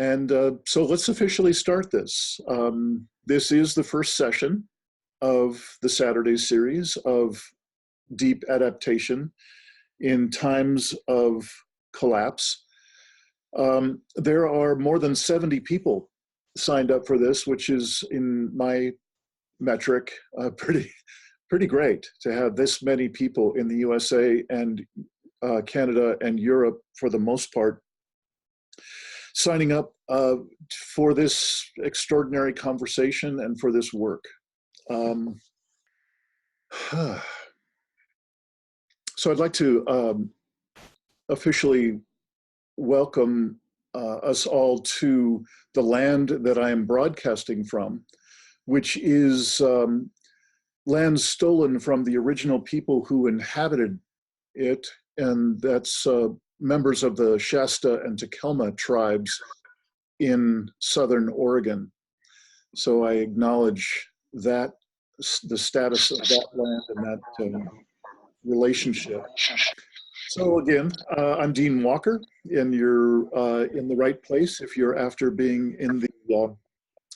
And so let's officially start this. This is the first session of the Saturday series of Deep Adaptation in Times of Collapse. There are more than 70 people signed up for this, which is, in my metric, pretty great to have this many people in the USA and Canada and Europe, for the most part, signing up for this extraordinary conversation and for this work. So I'd like to officially welcome us all to the land that I am broadcasting from, which is land stolen from the original people who inhabited it, and that's members of the Shasta and Takelma tribes in Southern Oregon. So I acknowledge that, the status of that land and that relationship. So again, I'm Dean Walker, and you're in the right place if you're after being in the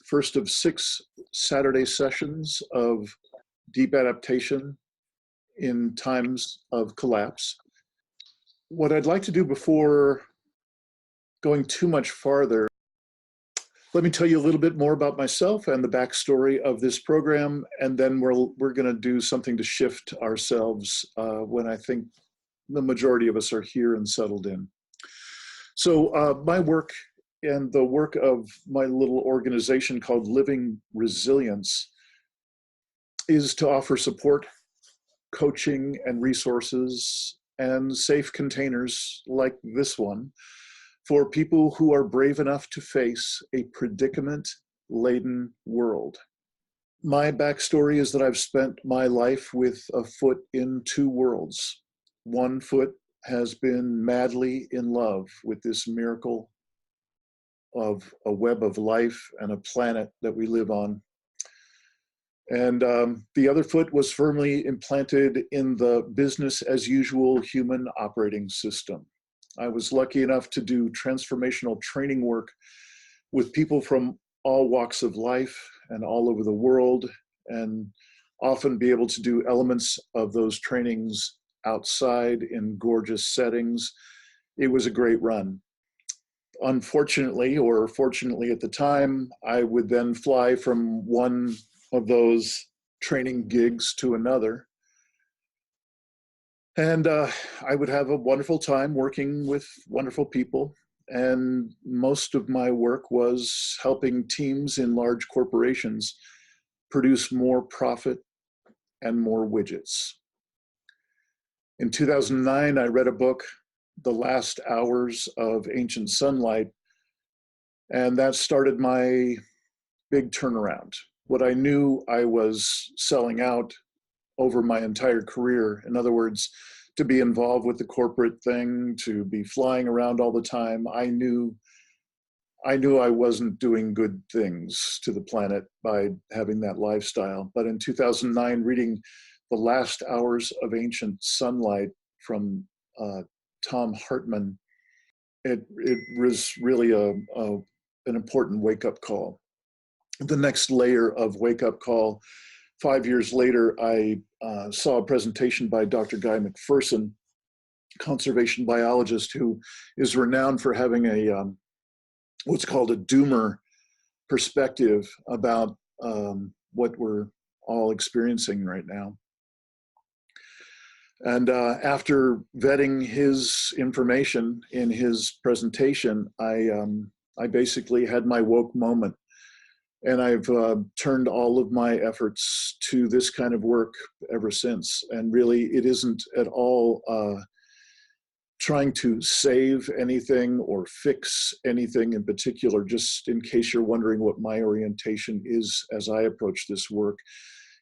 first of 6 Saturday sessions of Deep Adaptation in Times of Collapse. What I'd like to do before going too much farther, let me tell you a little bit more about myself and the backstory of this program, and then we're going to do something to shift ourselves when I think the majority of us are here and settled in. So my work and the work of my little organization called Living Resilience is to offer support, coaching, and resources and safe containers like this one for people who are brave enough to face a predicament-laden world. My backstory is that I've spent my life with a foot in 2 worlds. One foot has been madly in love with this miracle of a web of life and a planet that we live on. And the other foot was firmly implanted in the business as usual human operating system. I was lucky enough to do transformational training work with people from all walks of life and all over the world, and often be able to do elements of those trainings outside in gorgeous settings. It was a great run. Unfortunately, or fortunately at the time, I would then fly from one of those training gigs to another. And I would have a wonderful time working with wonderful people. And most of my work was helping teams in large corporations produce more profit and more widgets. In 2009, I read a book, The Last Hours of Ancient Sunlight, and that started my big turnaround. What I knew I was selling out over my entire career, in other words, to be involved with the corporate thing, to be flying around all the time, I knew I wasn't doing good things to the planet by having that lifestyle. But in 2009, reading The Last Hours of Ancient Sunlight from Tom Hartman, it was really an important wake-up call. The next layer of wake-up call, 5 years later, I saw a presentation by Dr. Guy McPherson, conservation biologist who is renowned for having a what's called a doomer perspective about what we're all experiencing right now. And after vetting his information in his presentation, I basically had my woke moment. And I've turned all of my efforts to this kind of work ever since. And really, it isn't at all trying to save anything or fix anything in particular, just in case you're wondering what my orientation is as I approach this work.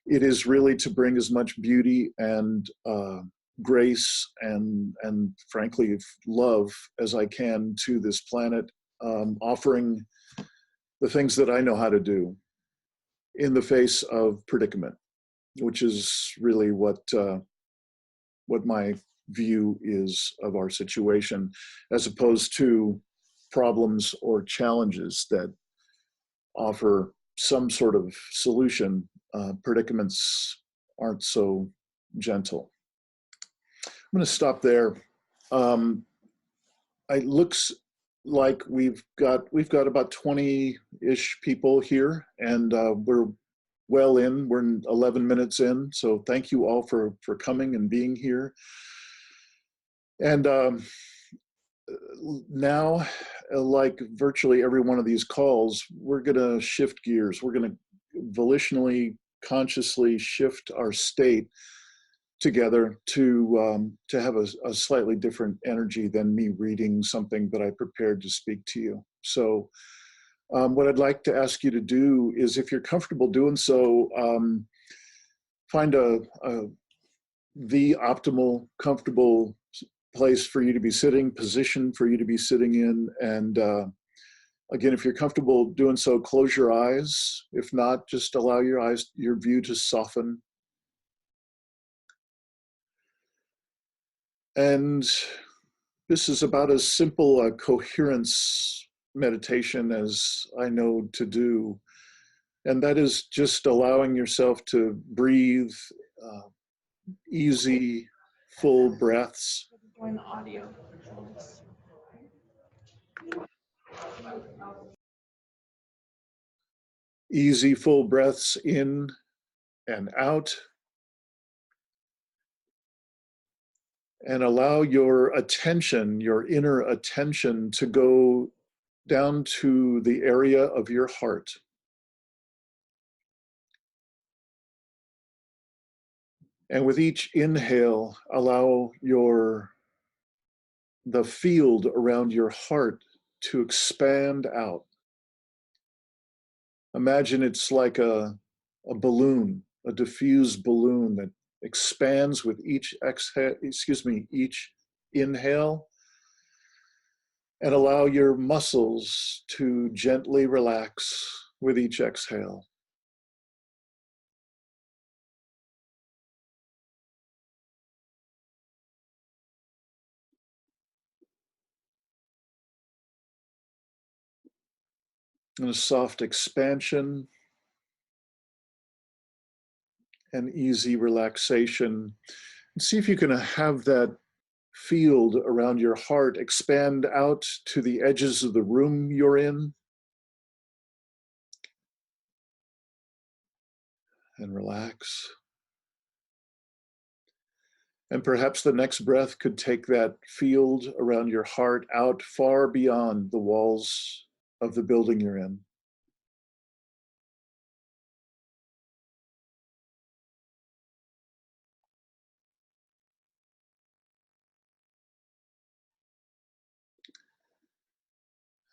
It is really to bring as much beauty and grace and frankly, love as I can to this planet, offering the things that I know how to do in the face of predicament, which is really what my view is of our situation, as opposed to problems or challenges that offer some sort of solution, predicaments aren't so gentle. I'm going to stop there. It looks like we've got about 20-ish people here, and we're well in. We're 11 minutes in, so thank you all for coming and being here. And now, like virtually every one of these calls, we're going to shift gears. We're going to volitionally, consciously shift our state together to have a slightly different energy than me reading something that I prepared to speak to you. So what I'd like to ask you to do is, if you're comfortable doing so, find the optimal, comfortable place for you to be sitting, position for you to be sitting in. And again, if you're comfortable doing so, close your eyes. If not, just allow your view to soften. And this is about as simple a coherence meditation as I know to do. And that is just allowing yourself to breathe easy, full breaths. Easy, full breaths in and out. And allow your attention, your inner attention, to go down to the area of your heart. And with each inhale, allow the field around your heart to expand out. Imagine it's like a balloon, a diffused balloon that expands with each each inhale, and allow your muscles to gently relax with each exhale. And a soft expansion and easy relaxation. And see if you can have that field around your heart expand out to the edges of the room you're in. And relax. And perhaps the next breath could take that field around your heart out far beyond the walls of the building you're in.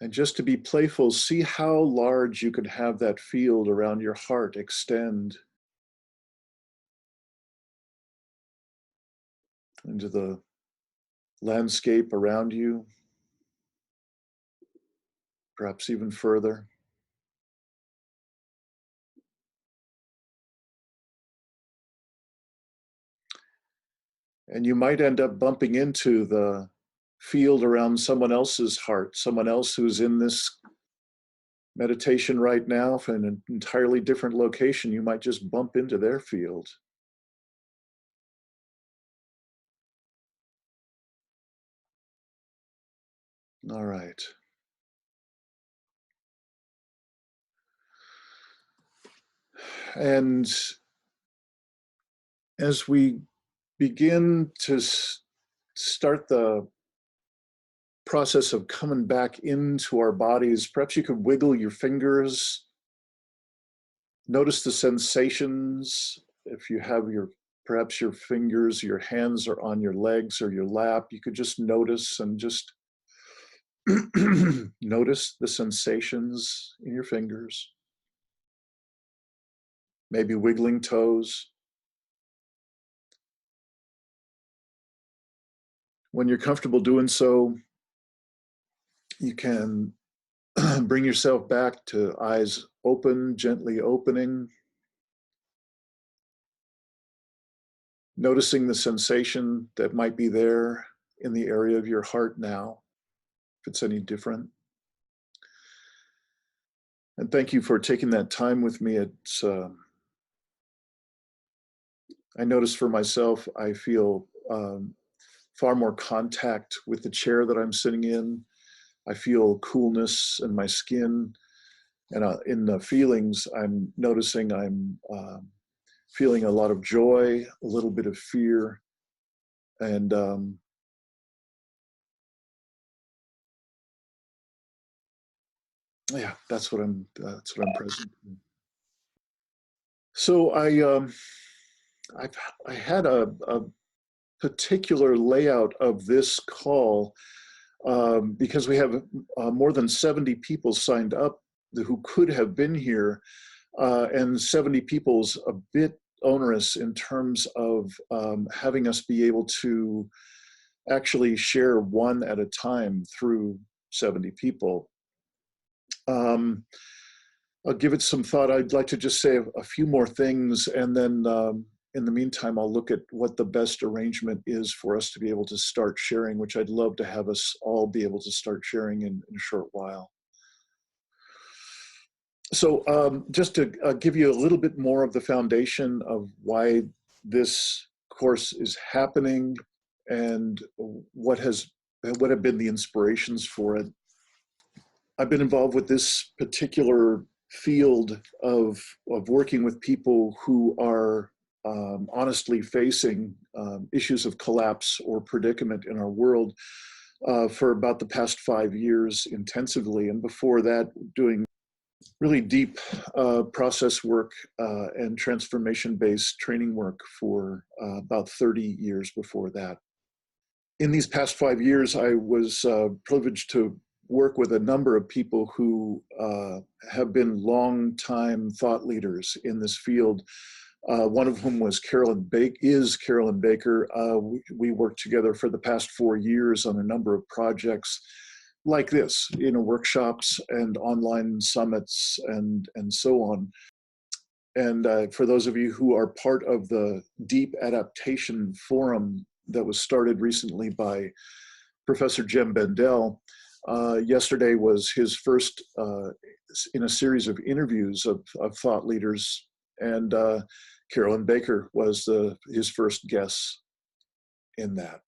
And just to be playful, see how large you could have that field around your heart extend into the landscape around you, perhaps even further. And you might end up bumping into the field around someone else's heart, someone else who's in this meditation right now from an entirely different location. You might just bump into their field. All right. And as we begin to start the process of coming back into our bodies, perhaps you could wiggle your fingers. Notice the sensations. If you have perhaps your fingers, your hands are on your legs or your lap, you could just notice and just notice the sensations in your fingers. Maybe wiggling toes. When you're comfortable doing so, you can bring yourself back to eyes open, gently opening. Noticing the sensation that might be there in the area of your heart now, if it's any different. And thank you for taking that time with me. I notice for myself, I feel far more contact with the chair that I'm sitting in. I feel coolness in my skin, and in the feelings, I'm noticing I'm feeling a lot of joy, a little bit of fear, and yeah, that's what I'm present. So I've I had a particular layout of this call because we have more than 70 people signed up who could have been here, and 70 people's a bit onerous in terms of having us be able to actually share one at a time through 70 people. I'll give it some thought. I'd like to just say a few more things, and then in the meantime, I'll look at what the best arrangement is for us to be able to start sharing, which I'd love to have us all be able to start sharing in a short while. So just to give you a little bit more of the foundation of why this course is happening and what have been the inspirations for it. I've been involved with this particular field of working with people who are honestly facing issues of collapse or predicament in our world for about the past 5 years intensively. And before that, doing really deep process work and transformation-based training work for about 30 years before that. In these past 5 years, I was privileged to work with a number of people who have been long-time thought leaders in this field. One of whom was Carolyn Baker. We worked together for the past 4 years on a number of projects like this, workshops and online summits and so on. And for those of you who are part of the Deep Adaptation Forum that was started recently by Professor Jem Bendell, yesterday was his first in a series of interviews of thought leaders, and Carolyn Baker was his first guest in that.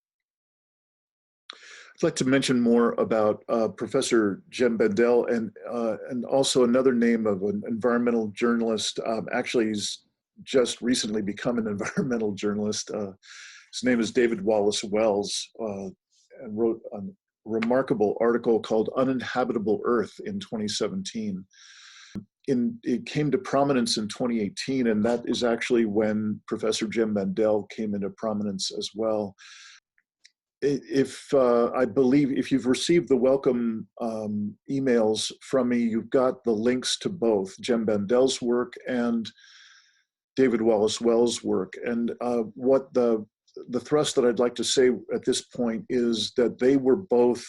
I'd like to mention more about Professor Jem Bendell and also another name of an environmental journalist. Actually, he's just recently become an environmental journalist. His name is David Wallace Wells, and wrote a remarkable article called Uninhabitable Earth in 2017. It came to prominence in 2018, and that is actually when Professor Jem Bendell came into prominence as well. I believe if you've received the welcome emails from me, you've got the links to both Jem Bendell's work and David Wallace Wells' work. And what the thrust that I'd like to say at this point is that they were both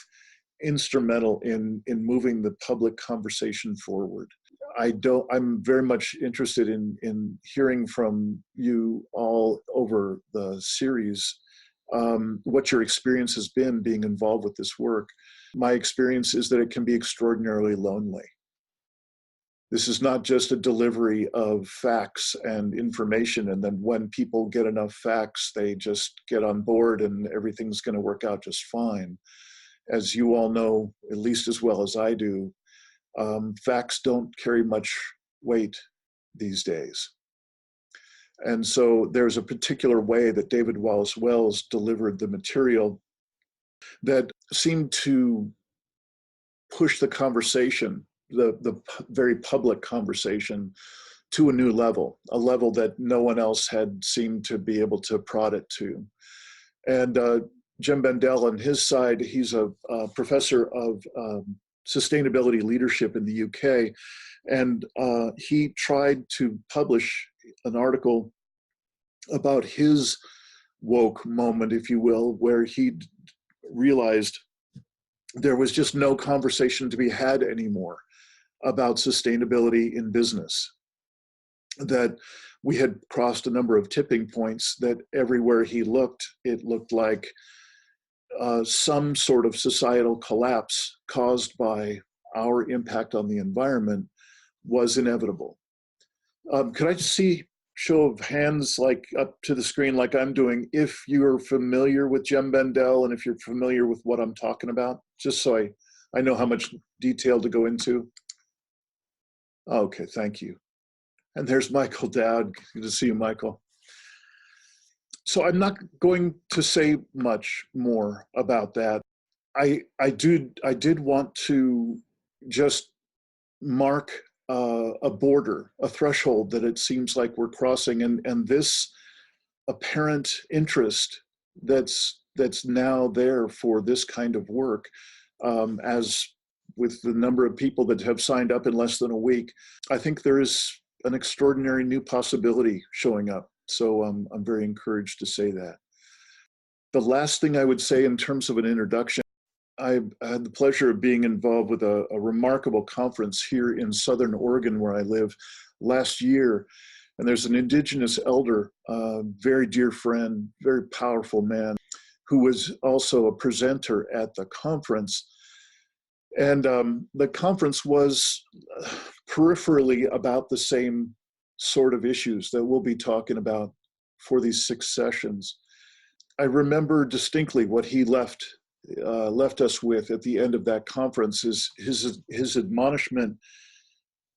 instrumental in moving the public conversation forward. I'm very much interested in hearing from you all over the series what your experience has been being involved with this work. My experience is that it can be extraordinarily lonely. This is not just a delivery of facts and information, and then when people get enough facts, they just get on board and everything's going to work out just fine. As you all know, at least as well as I do, facts don't carry much weight these days. And so there's a particular way that David Wallace Wells delivered the material that seemed to push the conversation, the very public conversation, to a new level, a level that no one else had seemed to be able to prod it to. And Jem Bendell on his side, he's a professor of sustainability leadership in the UK. And he tried to publish an article about his woke moment, if you will, where he realized there was just no conversation to be had anymore about sustainability in business. That we had crossed a number of tipping points, that everywhere he looked, it looked like some sort of societal collapse caused by our impact on the environment was inevitable. Could I just see show of hands, like up to the screen like I'm doing, if you're familiar with Jem Bendell and if you're familiar with what I'm talking about, just so I know how much detail to go into. Okay, thank you. And there's Michael Dowd. Good to see you, Michael. So I'm not going to say much more about that. I did want to just mark a border, a threshold that it seems like we're crossing, and this apparent interest that's now there for this kind of work, as with the number of people that have signed up in less than a week, I think there is an extraordinary new possibility showing up. So I'm very encouraged to say that. The last thing I would say in terms of an introduction, I had the pleasure of being involved with a remarkable conference here in Southern Oregon, where I live, last year. And there's an indigenous elder, very dear friend, very powerful man, who was also a presenter at the conference. And the conference was peripherally about the same sort of issues that we'll be talking about for these 6 sessions. I remember distinctly what he left us with at the end of that conference is his admonishment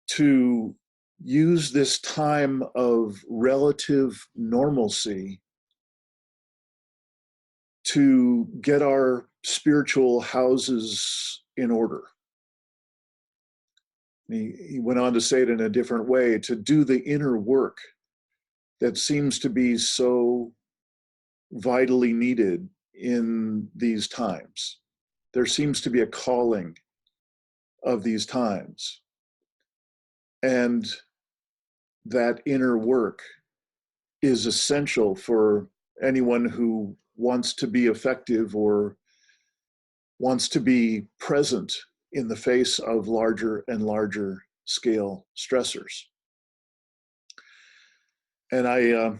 to use this time of relative normalcy to get our spiritual houses in order. He went on to say it in a different way, to do the inner work that seems to be so vitally needed in these times. There seems to be a calling of these times. And that inner work is essential for anyone who wants to be effective or wants to be present in the face of larger and larger scale stressors. And I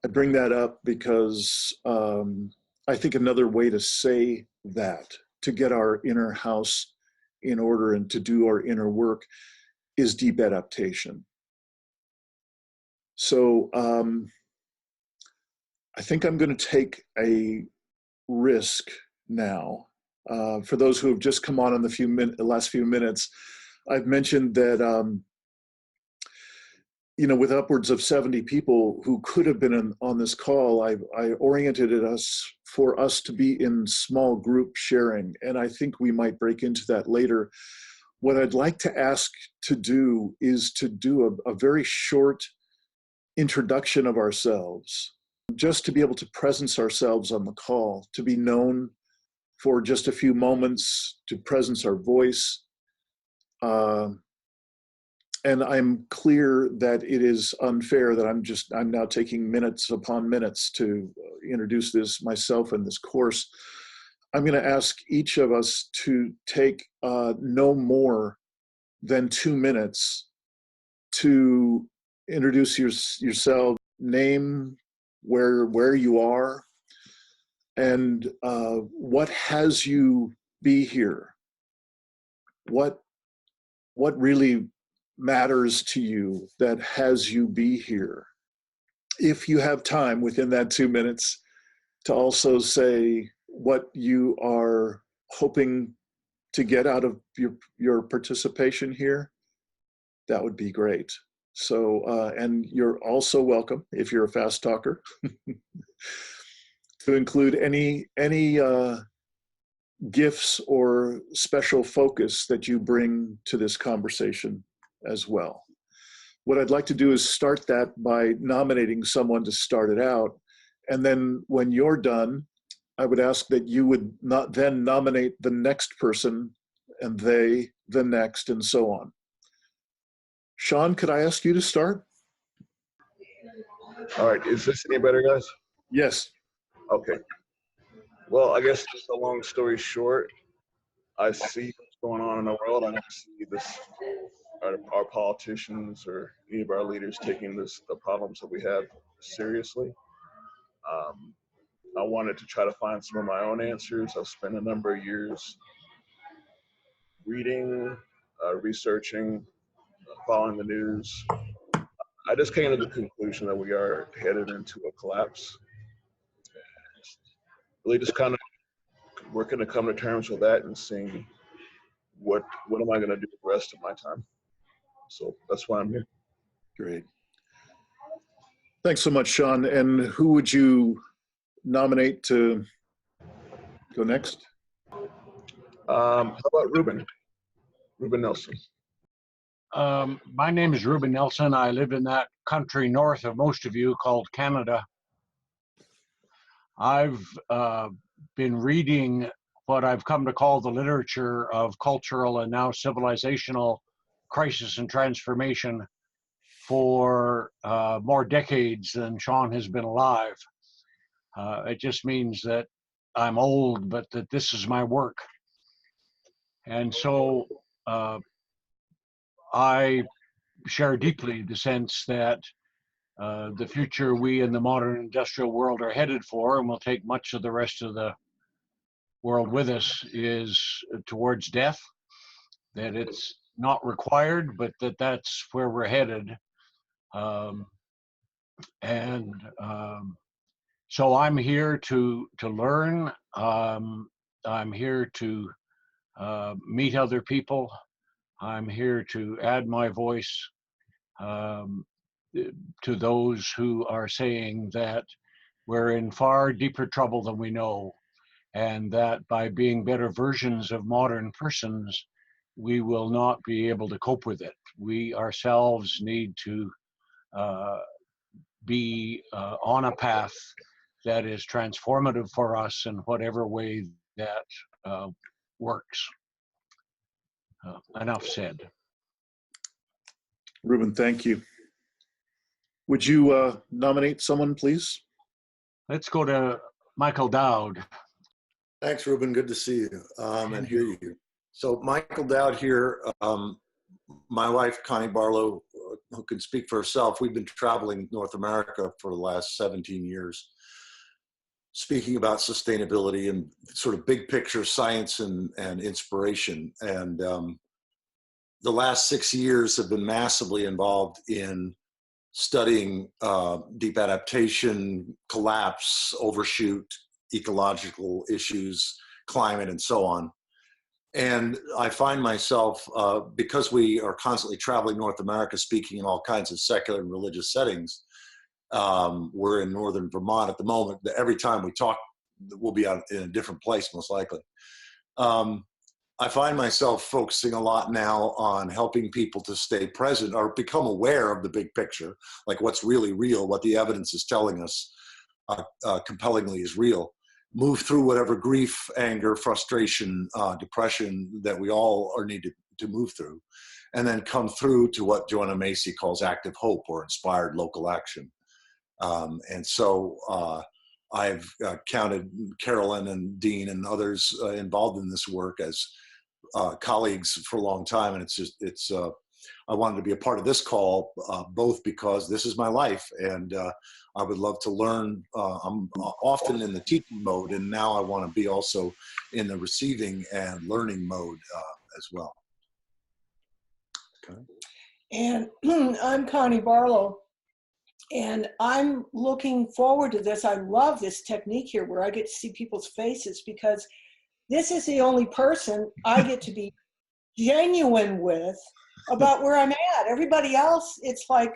bring that up because I think another way to say that, to get our inner house in order and to do our inner work, is deep adaptation. So I think I'm going to take a risk now. For those who have just come on in the last few minutes, I've mentioned that with upwards of 70 people who could have been on this call, I oriented for us to be in small group sharing, and I think we might break into that later. What I'd like to ask to do is to do a very short introduction of ourselves, just to be able to presence ourselves on the call, to be known for just a few moments, to presence our voice. And I'm clear that it is unfair that I'm now taking minutes upon minutes to introduce this myself in this course. I'm going to ask each of us to take no more than 2 minutes to introduce yourself, name, where you are, and what has you be here. What really matters to you that has you be here. If you have time within that 2 minutes to also say what you are hoping to get out of your participation here, that would be great. So, and you're also welcome, if you're a fast talker, to include any gifts or special focus that you bring to this conversation as well. What I'd like to do is start that by nominating someone to start it out. And then when you're done, I would ask that you would not then nominate the next person and they, the next, and so on. Sean, could I ask you to start? All right, is this any better, guys? Yes. Okay. Well, I guess just a long story short, I see what's going on in the world. I don't see this, our politicians or any of our leaders taking the problems that we have seriously. I wanted to try to find some of my own answers. I've spent a number of years reading, researching, following the news, I just came to the conclusion that we are headed into a collapse. Really just kind of working to come to terms with that and seeing what am I going to do with the rest of my time. So that's why I'm here. Great. Thanks so much, Sean. And who would you nominate to go next? How about Ruben? Ruben Nelson. My name is Ruben Nelson. I live in that country north of most of you called Canada. I've been reading what I've come to call the literature of cultural and now civilizational crisis and transformation for more decades than Sean has been alive. It just means that I'm old, but that this is my work. And so I share deeply the sense that the future we in the modern industrial world are headed for, and will take much of the rest of the world with us, is towards death, that it's not required, but that's where we're headed. So I'm here to learn. I'm here to meet other people. I'm here to add my voice to those who are saying that we're in far deeper trouble than we know, and that by being better versions of modern persons, we will not be able to cope with it. We ourselves need to be on a path that is transformative for us in whatever way that works. Enough said. Ruben, thank you. Would you nominate someone, please? Let's go to Michael Dowd. Thanks, Ruben. Good to see you and hear you. So Michael Dowd here. My wife, Connie Barlow, who can speak for herself, we've been traveling North America for the last 17 years, speaking about sustainability and sort of big picture science and inspiration. And the last 6 years have been massively involved in studying deep adaptation, collapse, overshoot, ecological issues, climate, and so on. And I find myself, because we are constantly traveling North America, speaking in all kinds of secular and religious settings, we're in northern Vermont at the moment. Every time we talk, we'll be out in a different place, most likely. I find myself focusing a lot now on helping people to stay present or become aware of the big picture, like what's really real, what the evidence is telling us compellingly is real. Move through whatever grief, anger, frustration, depression that we all are needed to move through, and then come through to what Joanna Macy calls active hope or inspired local action. And so I've counted Carolyn and Dean and others involved in this work as colleagues for a long time, and I wanted to be a part of this call, both because this is my life, and I would love to learn. I'm often in the teaching mode, and now I want to be also in the receiving and learning mode as well. Okay. And I'm Connie Barlow, and I'm looking forward to this. I love this technique here where I get to see people's faces, because this is the only person I get to be genuine with about where I'm at. Everybody else, it's like,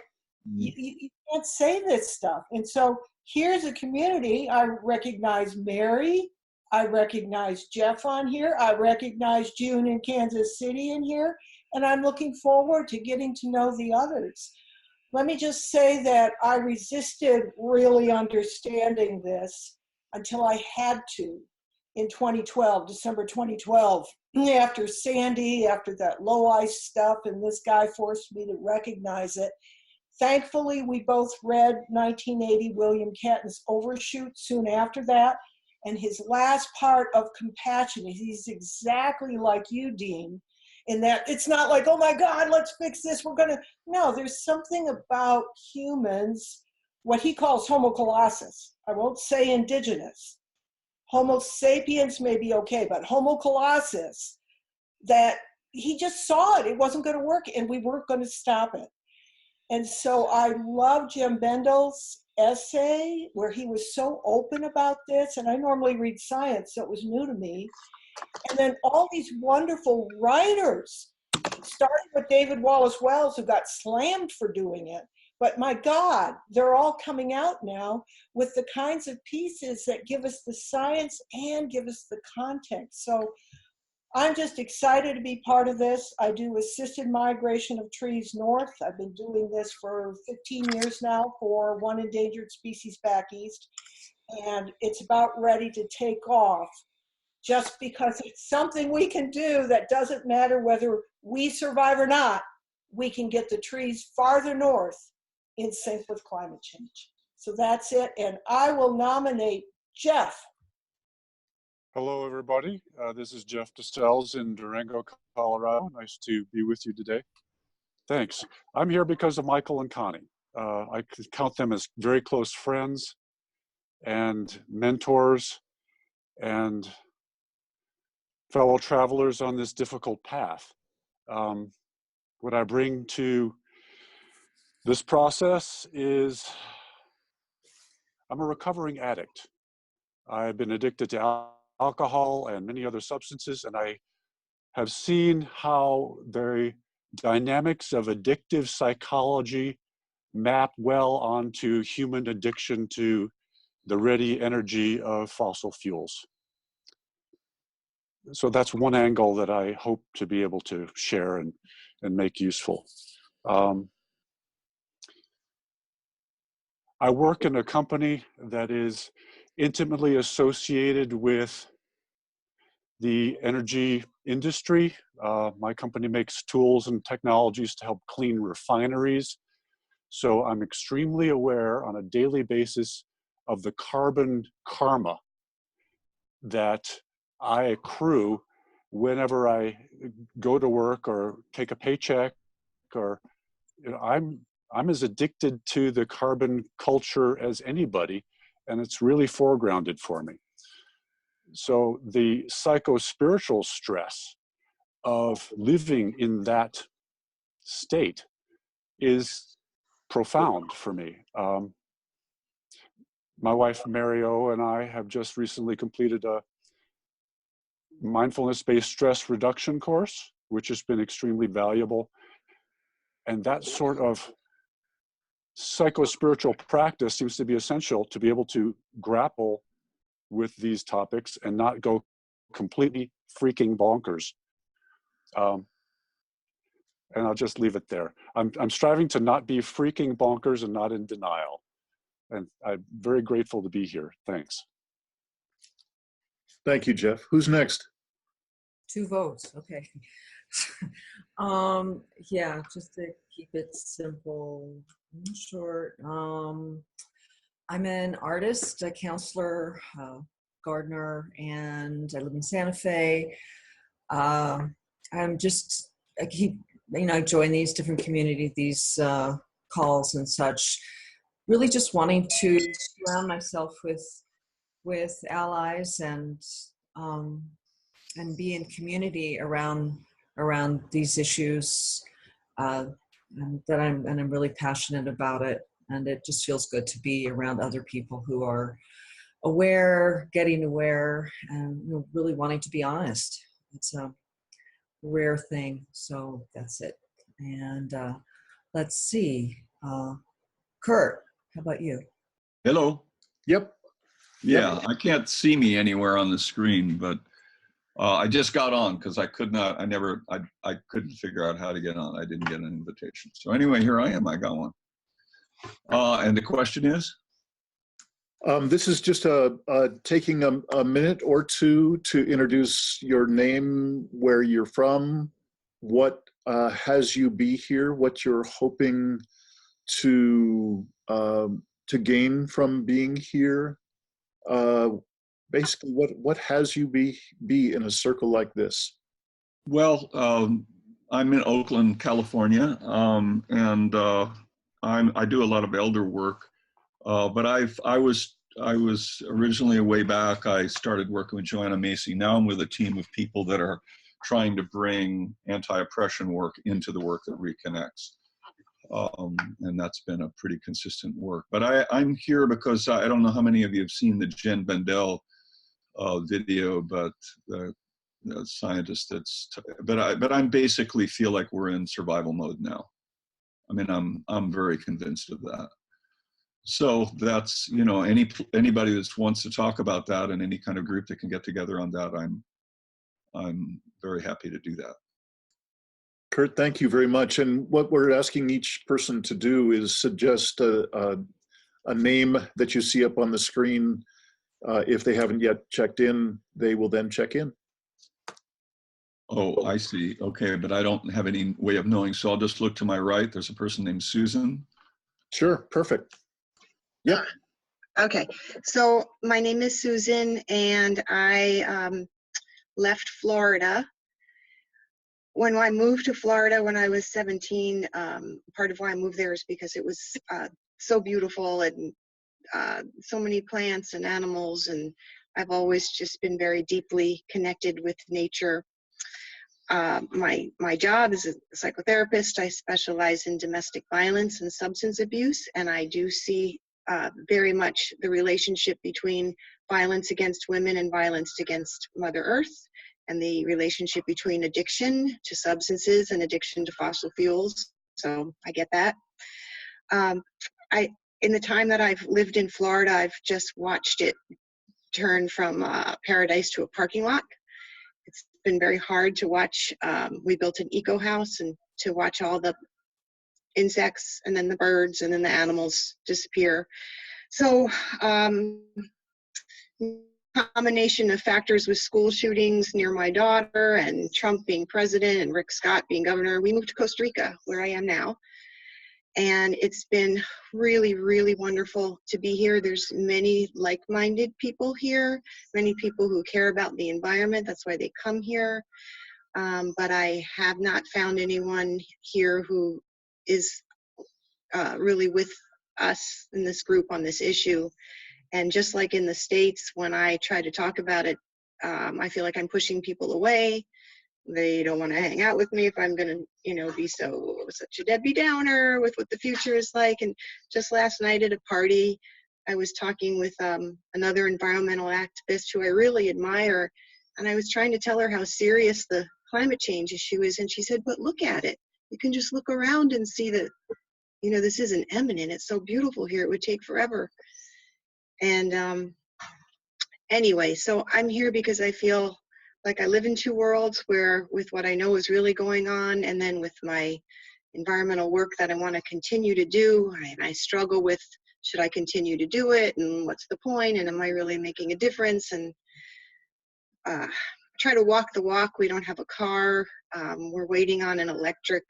you can't say this stuff. And so here's a community. I recognize Mary. I recognize Jeff on here. I recognize June in Kansas City in here. And I'm looking forward to getting to know the others. Let me just say that I resisted really understanding this until I had to in 2012, December 2012, after Sandy, after that low ice stuff, and this guy forced me to recognize it. Thankfully, we both read 1980 William Catton's Overshoot soon after that, and his last part of Compassion, he's exactly like you, Dean, in that it's not like, oh my God, let's fix this, no, there's something about humans, what he calls Homo colossus. I won't say indigenous. Homo sapiens may be okay, but Homo colossus, that he just saw it. It wasn't going to work, and we weren't going to stop it. And so I love Jim Bendel's essay where he was so open about this. And I normally read science, so it was new to me. And then all these wonderful writers, starting with David Wallace Wells, who got slammed for doing it. But my God, they're all coming out now with the kinds of pieces that give us the science and give us the context. So I'm just excited to be part of this. I do assisted migration of trees north. I've been doing this for 15 years now for one endangered species back east. And it's about ready to take off, just because it's something we can do that doesn't matter whether we survive or not. We can get the trees farther north in sync with climate change. So that's it. And I will nominate Jeff. Hello, everybody. This is Jeff DeStelz in Durango, Colorado. Nice to be with you today. Thanks. I'm here because of Michael and Connie. I could count them as very close friends and mentors and fellow travelers on this difficult path. What I bring to this process is I'm a recovering addict. I've been addicted to alcohol and many other substances, and I have seen how the dynamics of addictive psychology map well onto human addiction to the ready energy of fossil fuels. So that's one angle that I hope to be able to share and make useful. I work in a company that is intimately associated with the energy industry. My company makes tools and technologies to help clean refineries. So I'm extremely aware on a daily basis of the carbon karma that I accrue whenever I go to work or take a paycheck, or I'm as addicted to the carbon culture as anybody, and it's really foregrounded for me. So the psycho-spiritual stress of living in that state is profound for me. My wife, Mario, and I have just recently completed a mindfulness-based stress reduction course, which has been extremely valuable. And that sort of psycho-spiritual practice seems to be essential to be able to grapple with these topics and not go completely freaking bonkers. And I'll just leave it there. I'm striving to not be freaking bonkers and not in denial. And I'm very grateful to be here. Thanks. Thank you, Jeff. Who's next? 2 votes, okay. Yeah, just to keep it simple and short. I'm an artist, a counselor, gardener, and I live in Santa Fe. I join these different communities, these calls and such, really just wanting to surround myself with allies and be in community around these issues, and I'm really passionate about it. And it just feels good to be around other people who are aware, getting aware, and really wanting to be honest. It's a rare thing, so that's it. And let's see, Kurt, how about you? Hello. Yep. Yeah, I can't see me anywhere on the screen, but I just got on because I couldn't figure out how to get on. I didn't get an invitation. So anyway, here I am. I got one. And the question is? This is just taking a minute or two to introduce your name, where you're from, what has you be here, what you're hoping to gain from being here. Basically, what has you be in a circle like this? Well, I'm in Oakland, California, and I do a lot of elder work. But I was originally way back. I started working with Joanna Macy. Now I'm with a team of people that are trying to bring anti-oppression work into the work that reconnects. And that's been a pretty consistent work. But I'm here because I don't know how many of you have seen the Jen Bendel video, but the scientist but I'm basically feel like we're in survival mode now. I mean, I'm very convinced of that. So that's, you know, anybody that wants to talk about that and any kind of group that can get together on that, I'm very happy to do that. Kurt, thank you very much. And what we're asking each person to do is suggest a name that you see up on the screen. If they haven't yet checked in, they will then check in. Oh, I see. Okay, but I don't have any way of knowing, so I'll just look to my right. There's a person named Susan. Sure, perfect. Yep. Okay, so my name is Susan, and I left Florida. When I moved to Florida when I was 17, part of why I moved there is because it was so beautiful and so many plants and animals, and I've always just been very deeply connected with nature. My job is a psychotherapist. I specialize in domestic violence and substance abuse, and I do see very much the relationship between violence against women and violence against Mother Earth, and the relationship between addiction to substances and addiction to fossil fuels. So I get that. In the time that I've lived in Florida, I've just watched it turn from paradise to a parking lot. It's been very hard to watch. We built an eco house, and to watch all the insects and then the birds and then the animals disappear. So combination of factors with school shootings near my daughter and Trump being president and Rick Scott being governor, we moved to Costa Rica, where I am now. And it's been really, really wonderful to be here. There's many like-minded people here, many people who care about the environment. That's why they come here. But I have not found anyone here who is really with us in this group on this issue. And just like in the States, when I try to talk about it, I feel like I'm pushing people away. They don't want to hang out with me if I'm going to, you know, be such a Debbie Downer with what the future is like. And just last night at a party, I was talking with another environmental activist who I really admire. And I was trying to tell her how serious the climate change issue is. And she said, but look at it. You can just look around and see that, you know, this isn't imminent. It's so beautiful here. It would take forever. And anyway, so I'm here because I feel like I live in two worlds, where with what I know is really going on, and then with my environmental work that I want to continue to do, I struggle with, should I continue to do it, and what's the point, and am I really making a difference? And try to walk the walk. We don't have a car. We're waiting on an electric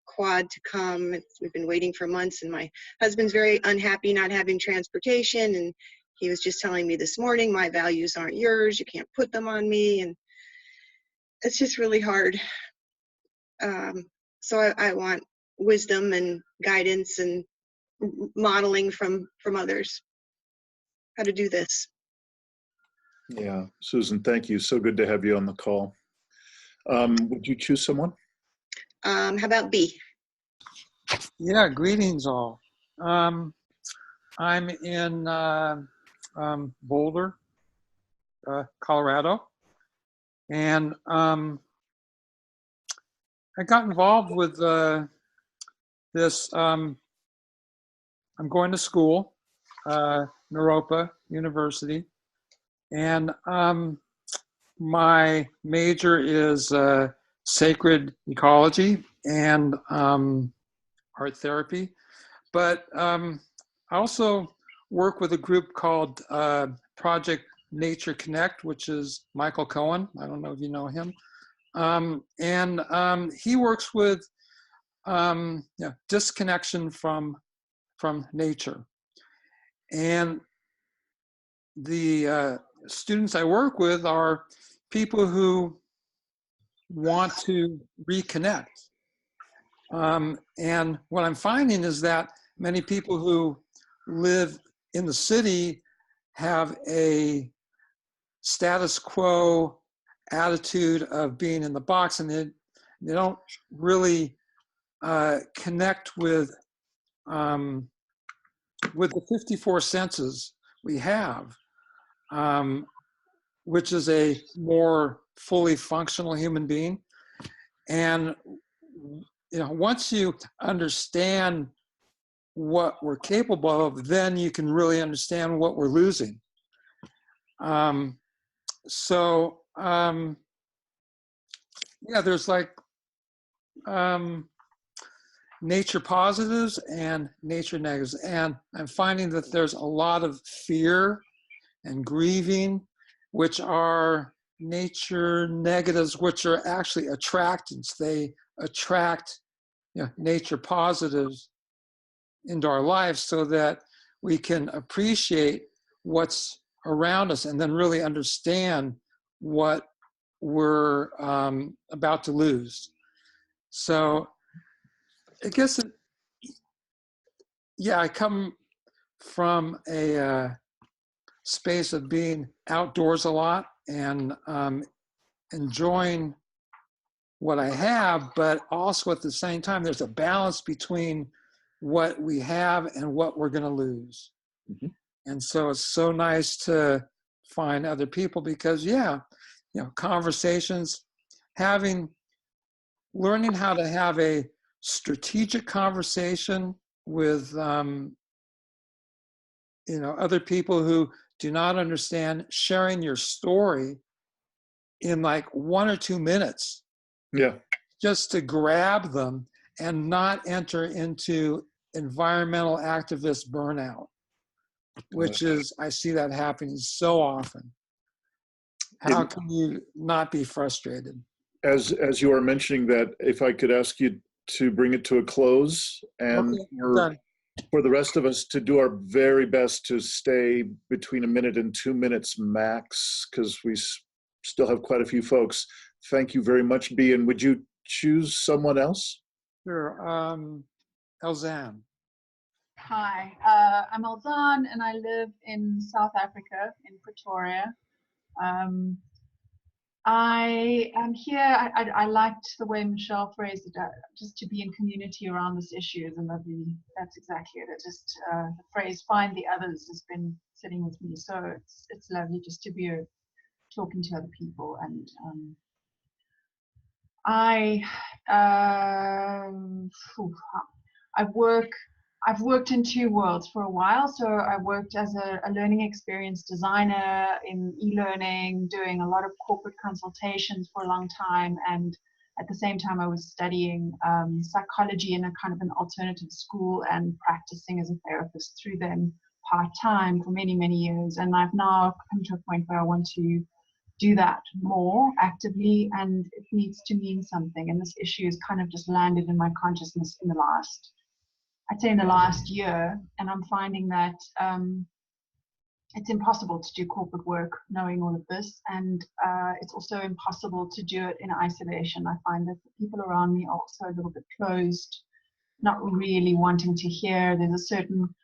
quad to come. We've been waiting for months, and my husband's very unhappy not having transportation, and he was just telling me this morning, my values aren't yours, you can't put them on me, and it's just really hard. So I want wisdom and guidance and modeling from others, how to do this. Yeah, Susan, thank you. So good to have you on the call. Would you choose someone? How about B? Yeah, greetings all. I'm in Boulder, Colorado, and I got involved with this. I'm going to school, Naropa University, and my major is sacred ecology and art therapy, but I also work with a group called Project Nature Connect, which is Michael Cohen. I don't know if you know him. And he works with disconnection from nature. And the students I work with are people who want to reconnect. And what I'm finding is that many people who live in the city have a status quo attitude of being in the box, and they don't really connect with the 54 senses we have, which is a more fully functional human being. And once you understand what we're capable of, then you can really understand what we're losing. Yeah, there's like nature positives and nature negatives. And I'm finding that there's a lot of fear and grieving, which are nature negatives, which are actually attractants. They attract nature positives into our lives so that we can appreciate what's around us and then really understand what we're about to lose. So I guess, I come from a space of being outdoors a lot and enjoying what I have, but also at the same time, there's a balance between what we have and what we're going to lose. Mm-hmm. And so it's so nice to find other people because, conversations, learning how to have a strategic conversation with, other people who do not understand, sharing your story in like 1 or 2 minutes. Yeah. Just to grab them and not enter into environmental activist burnout, which is, I see that happening so often. How can you not be frustrated? As you are mentioning that, if I could ask you to bring it to a close, and for the rest of us to do our very best to stay between 1 minute and 2 minutes max, because we still have quite a few folks. Thank you very much, B. And would you choose someone else? Sure. Elzan. Hi, I'm Elzan, and I live in South Africa, in Pretoria. I am here. I liked the way Michelle phrased it, just to be in community around this issue is a lovely, that's exactly it. Just the phrase "find the others" has been sitting with me, so it's lovely just to be talking to other people. And I've worked in 2 worlds for a while. So I worked as a learning experience designer in e-learning, doing a lot of corporate consultations for a long time. And at the same time, I was studying psychology in a kind of an alternative school and practicing as a therapist through them part-time for many, many years. And I've now come to a point where I want to do that more actively, and it needs to mean something. And this issue has kind of just landed in my consciousness in the last year, and I'm finding that it's impossible to do corporate work knowing all of this, and it's also impossible to do it in isolation. I find that the people around me are also a little bit closed, not really wanting to hear. There's a certain,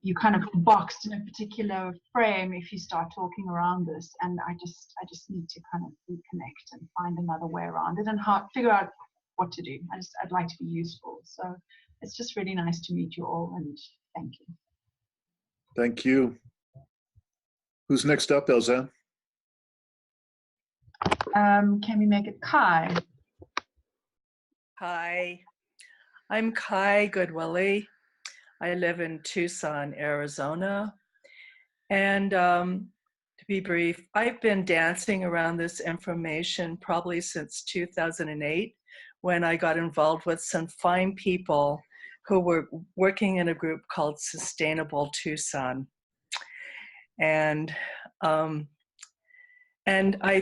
you kind of boxed in a particular frame if you start talking around this, and I just need to kind of reconnect and find another way around it and figure out what to do. I'd like to be useful. So it's just really nice to meet you all, and thank you. Thank you. Who's next up, Elzan? Can we make it Kai? Hi, I'm Kai Goodwillie. I live in Tucson, Arizona. And to be brief, I've been dancing around this information probably since 2008, when I got involved with some fine people who were working in a group called Sustainable Tucson. And I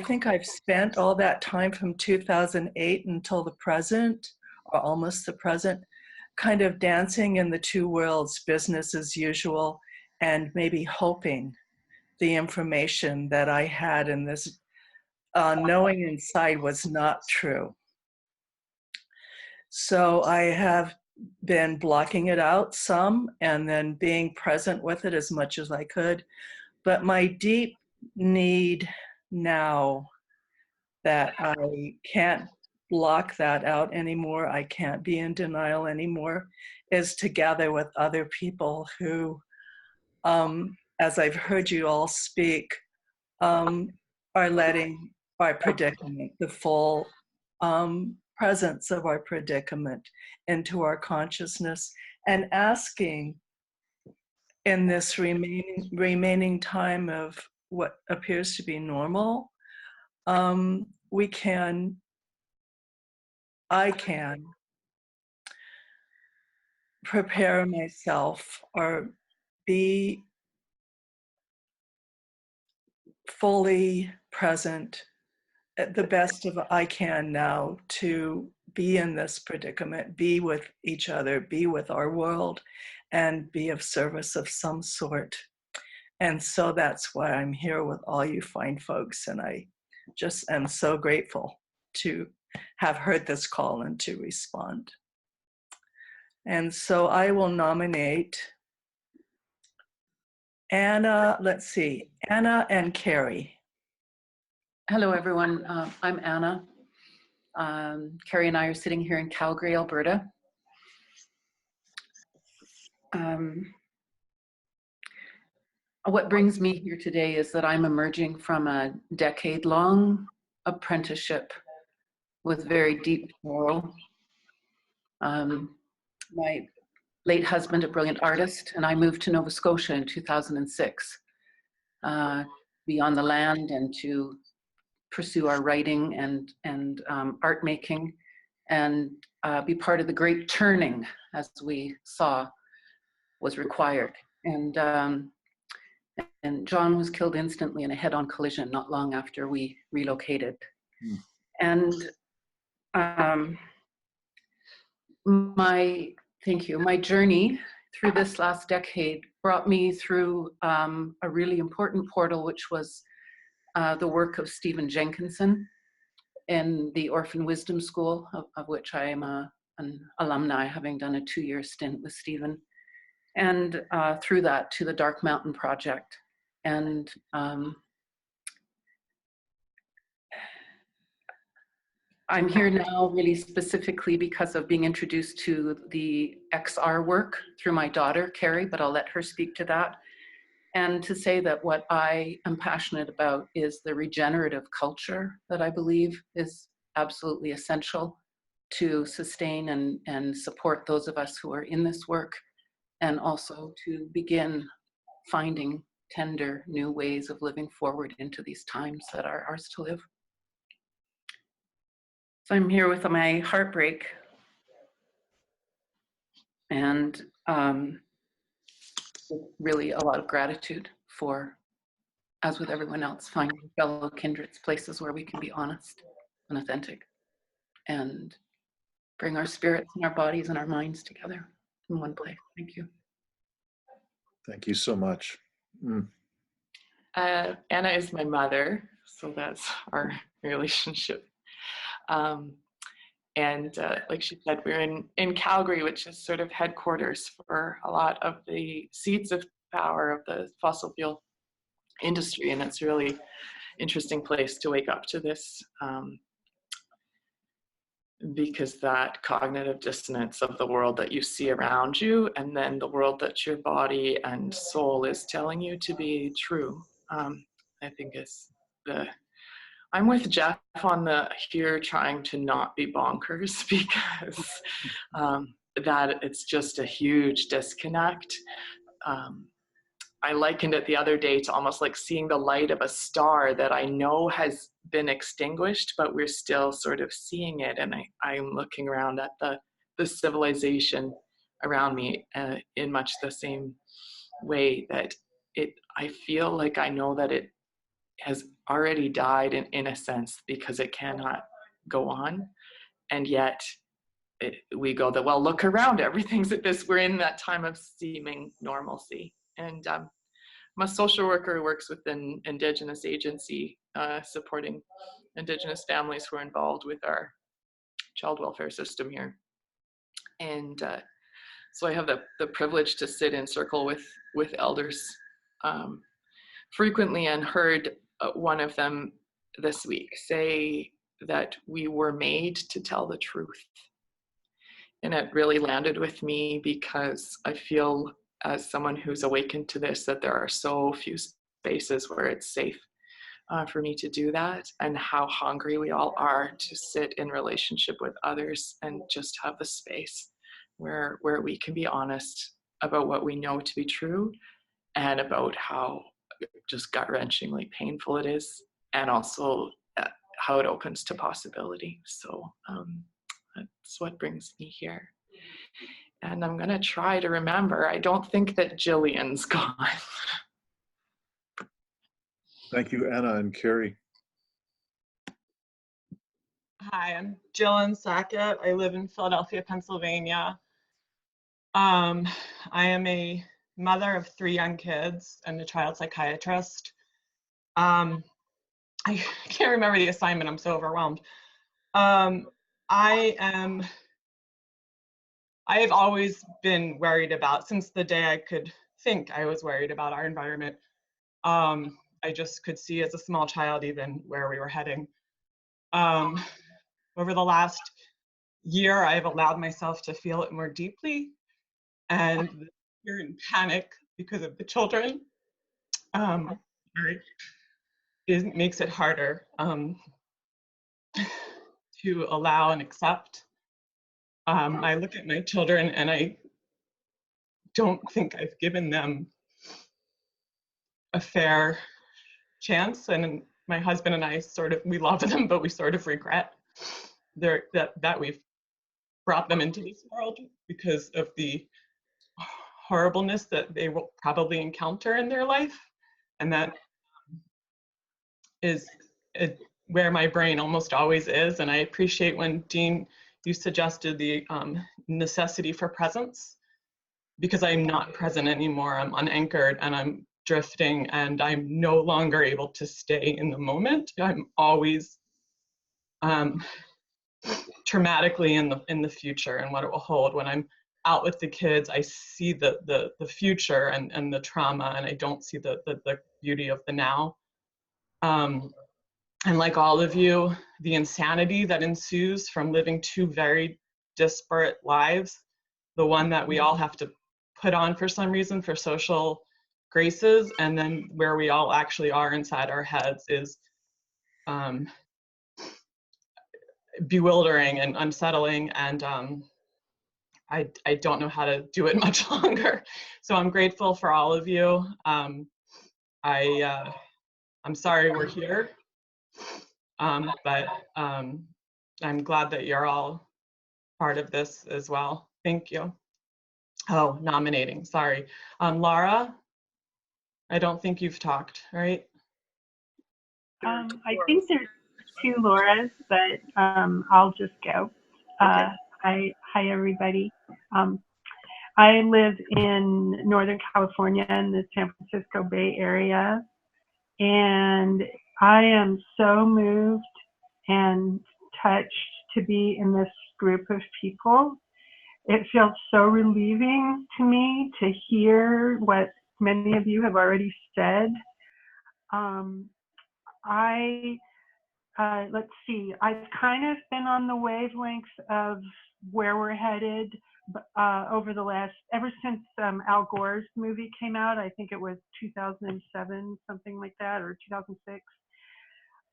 think I've spent all that time from 2008 until the present, or almost the present, kind of dancing in the 2 worlds, business as usual, and maybe hoping the information that I had in this knowing inside was not true. So I have been blocking it out some and then being present with it as much as I could. But my deep need now that I can't block that out anymore. I can't be in denial anymore, is to gather with other people who, as I've heard you all speak, are letting our predicament, the full presence of our predicament, into our consciousness, and asking in this remaining time of what appears to be normal, I can prepare myself or be fully present at the best of I can now to be in this predicament, be with each other, be with our world, and be of service of some sort. And so that's why I'm here with all you fine folks. And I just am so grateful to have heard this call and to respond. And so I will nominate Anna, let's see, Anna and Carrie. Hello, everyone. I'm Anna. Carrie and I are sitting here in Calgary, Alberta. What brings me here today is that I'm emerging from a decade-long apprenticeship with very deep sorrow. My late husband, a brilliant artist, and I moved to Nova Scotia in 2006, be on the land and to pursue our writing and art making, and be part of the great turning, as we saw was required. And John was killed instantly in a head-on collision not long after we relocated. And my journey through this last decade brought me through a really important portal, which was the work of Stephen Jenkinson in the Orphan Wisdom School, of which I am an alumni, having done a 2-year stint with Stephen, and through that to the Dark Mountain Project. And I'm here now really specifically because of being introduced to the XR work through my daughter, Carrie, but I'll let her speak to that. And to say that what I am passionate about is the regenerative culture that I believe is absolutely essential to sustain and support those of us who are in this work, and also to begin finding tender new ways of living forward into these times that are ours to live. So I'm here with my heartbreak and really a lot of gratitude for, as with everyone else, finding fellow kindreds, places where we can be honest and authentic and bring our spirits and our bodies and our minds together in one place. Thank you. Thank you so much. Anna is my mother, so that's our relationship. Like she said, we're in Calgary, which is sort of headquarters for a lot of the seats of power of the fossil fuel industry, and it's a really interesting place to wake up to this, because that cognitive dissonance of the world that you see around you, and then the world that your body and soul is telling you to be true, I think is I'm with Jeff on the here trying to not be bonkers, because that it's just a huge disconnect. I likened it the other day to almost like seeing the light of a star that I know has been extinguished, but we're still sort of seeing it. And I'm looking around at the civilization around me in much the same way that I feel like I know that it has already died in a sense, because it cannot go on. And yet we go that, well, look around, everything's at this, we're in that time of seeming normalcy. And I'm a social worker who works with an Indigenous agency supporting Indigenous families who are involved with our child welfare system here. And so I have the privilege to sit in circle with elders frequently, and heard one of them this week say that we were made to tell the truth. And it really landed with me because I feel, as someone who's awakened to this, that there are so few spaces where it's safe for me to do that, and how hungry we all are to sit in relationship with others and just have the space where we can be honest about what we know to be true and about how just gut-wrenchingly painful it is, and also how it opens to possibility. So that's what brings me here. And I'm gonna try to remember, I don't think that Jillian's gone. Thank you, Anna and Carrie. Hi, I'm Jillian Sackett. I live in Philadelphia, Pennsylvania. I am a mother of 3 young kids and a child psychiatrist. I can't remember the assignment, I'm so overwhelmed. I have always been worried about, since the day I could think, I was worried about our environment. I just could see as a small child even where we were heading. Over the last year, I've allowed myself to feel it more deeply, and you're in panic because of the children. It makes it harder to allow and accept. I look at my children and I don't think I've given them a fair chance, and my husband and I we love them, but we sort of regret that we've brought them into this world because of the horribleness that they will probably encounter in their life. And that is where my brain almost always is. And I appreciate when, Dean, you suggested the necessity for presence, because I'm not present anymore. I'm unanchored and I'm drifting, and I'm no longer able to stay in the moment. I'm always traumatically in the future and what it will hold. When I'm out with the kids, I see the future and the trauma, and I don't see the beauty of the now. And like all of you, the insanity that ensues from living 2 very disparate lives, the one that we all have to put on for some reason for social graces, and then where we all actually are inside our heads, is bewildering and unsettling, and I don't know how to do it much longer. So I'm grateful for all of you. I'm sorry we're here, but I'm glad that you're all part of this as well. Thank you. Oh, nominating, sorry. Laura, I don't think you've talked, right? I think there's 2 Lauras, but I'll just go. Okay. Hi, everybody. I live in Northern California in the San Francisco Bay Area, and I am so moved and touched to be in this group of people. It feels so relieving to me to hear what many of you have already said. Let's see, I've kind of been on the wavelengths of where we're headed ever since Al Gore's movie came out. I think it was 2007, something like that, or 2006.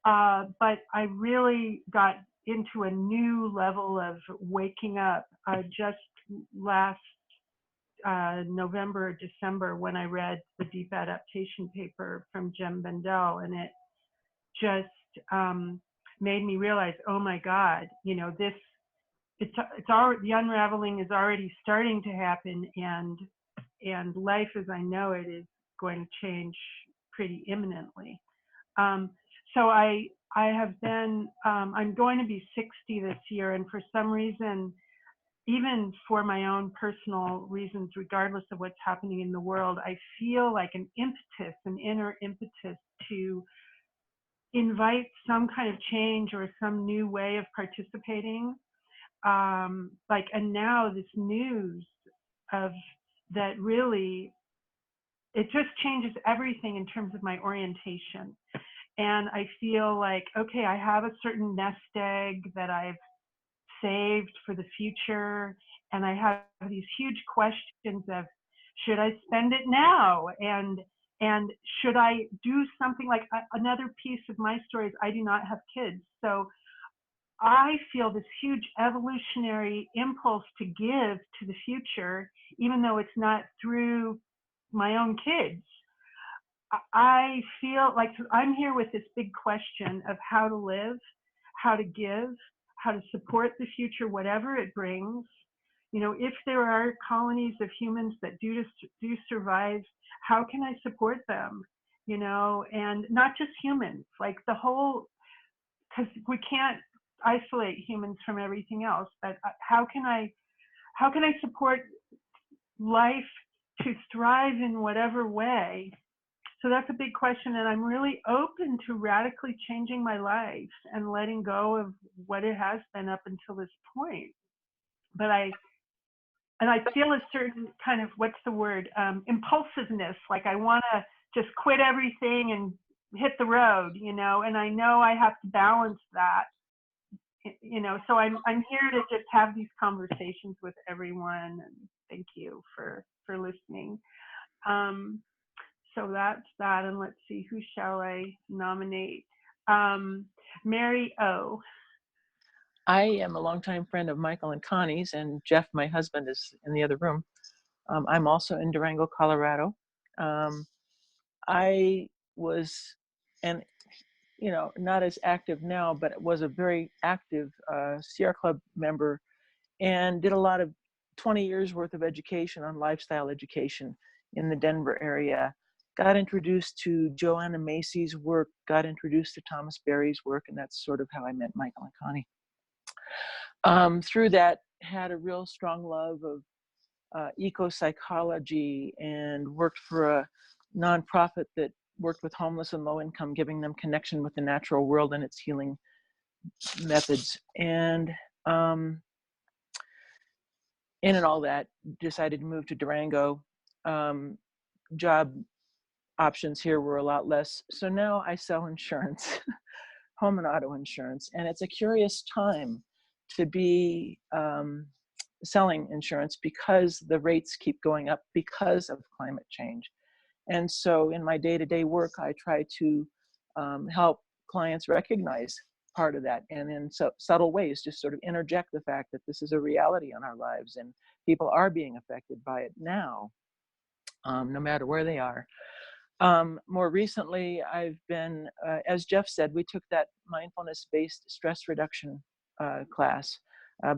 But I really got into a new level of waking up just last November or December, when I read the Deep Adaptation paper from Jem Bendell, and it just made me realize, oh my God, it's already, the unraveling is already starting to happen, and life as I know it is going to change pretty imminently. So I have been, I'm going to be 60 this year, and for some reason, even for my own personal reasons, regardless of what's happening in the world, I feel like an inner impetus to invite some kind of change or some new way of participating. And now this news of that really, it just changes everything in terms of my orientation. and I feel like, okay, I have a certain nest egg that I've saved for the future, and I have these huge questions of, should I spend it now, and should I do something like another piece of my story is I do not have kids, so I feel this huge evolutionary impulse to give to the future, even though it's not through my own kids. I feel like I'm here with this big question of how to live, how to give, how to support the future, whatever it brings. You know, if there are colonies of humans that do survive, how can I support them? You know, and not just humans, like the whole, because we can't isolate humans from everything else. But how can I support life to thrive in whatever way? So that's a big question, and I'm really open to radically changing my life and letting go of what it has been up until this point. But I feel a certain kind of, what's the word, impulsiveness, like I want to just quit everything and hit the road, you know, and I know I have to balance that, you know, so I'm here to just have these conversations with everyone, and thank you for listening. So that's that, and let's see, who shall I nominate? Mary O. I am a longtime friend of Michael and Connie's, and Jeff, my husband, is in the other room. I'm also in Durango, Colorado. I was, and you know, not as active now, but was a very active Sierra Club member, and did a lot of 20 years worth of education on lifestyle education in the Denver area. Got introduced to Joanna Macy's work, got introduced to Thomas Berry's work, and that's sort of how I met Michael and Connie. Through that, had a real strong love of eco-psychology, and worked for a nonprofit that worked with homeless and low income, giving them connection with the natural world and its healing methods. And in and all that, decided to move to Durango. Job options here were a lot less. So now I sell insurance, home and auto insurance. And it's a curious time to be selling insurance because the rates keep going up because of climate change. And so in my day-to-day work, I try to help clients recognize part of that, and in subtle ways just sort of interject the fact that this is a reality in our lives and people are being affected by it now, no matter where they are. More recently, I've been, as Jeff said, we took that mindfulness-based stress reduction class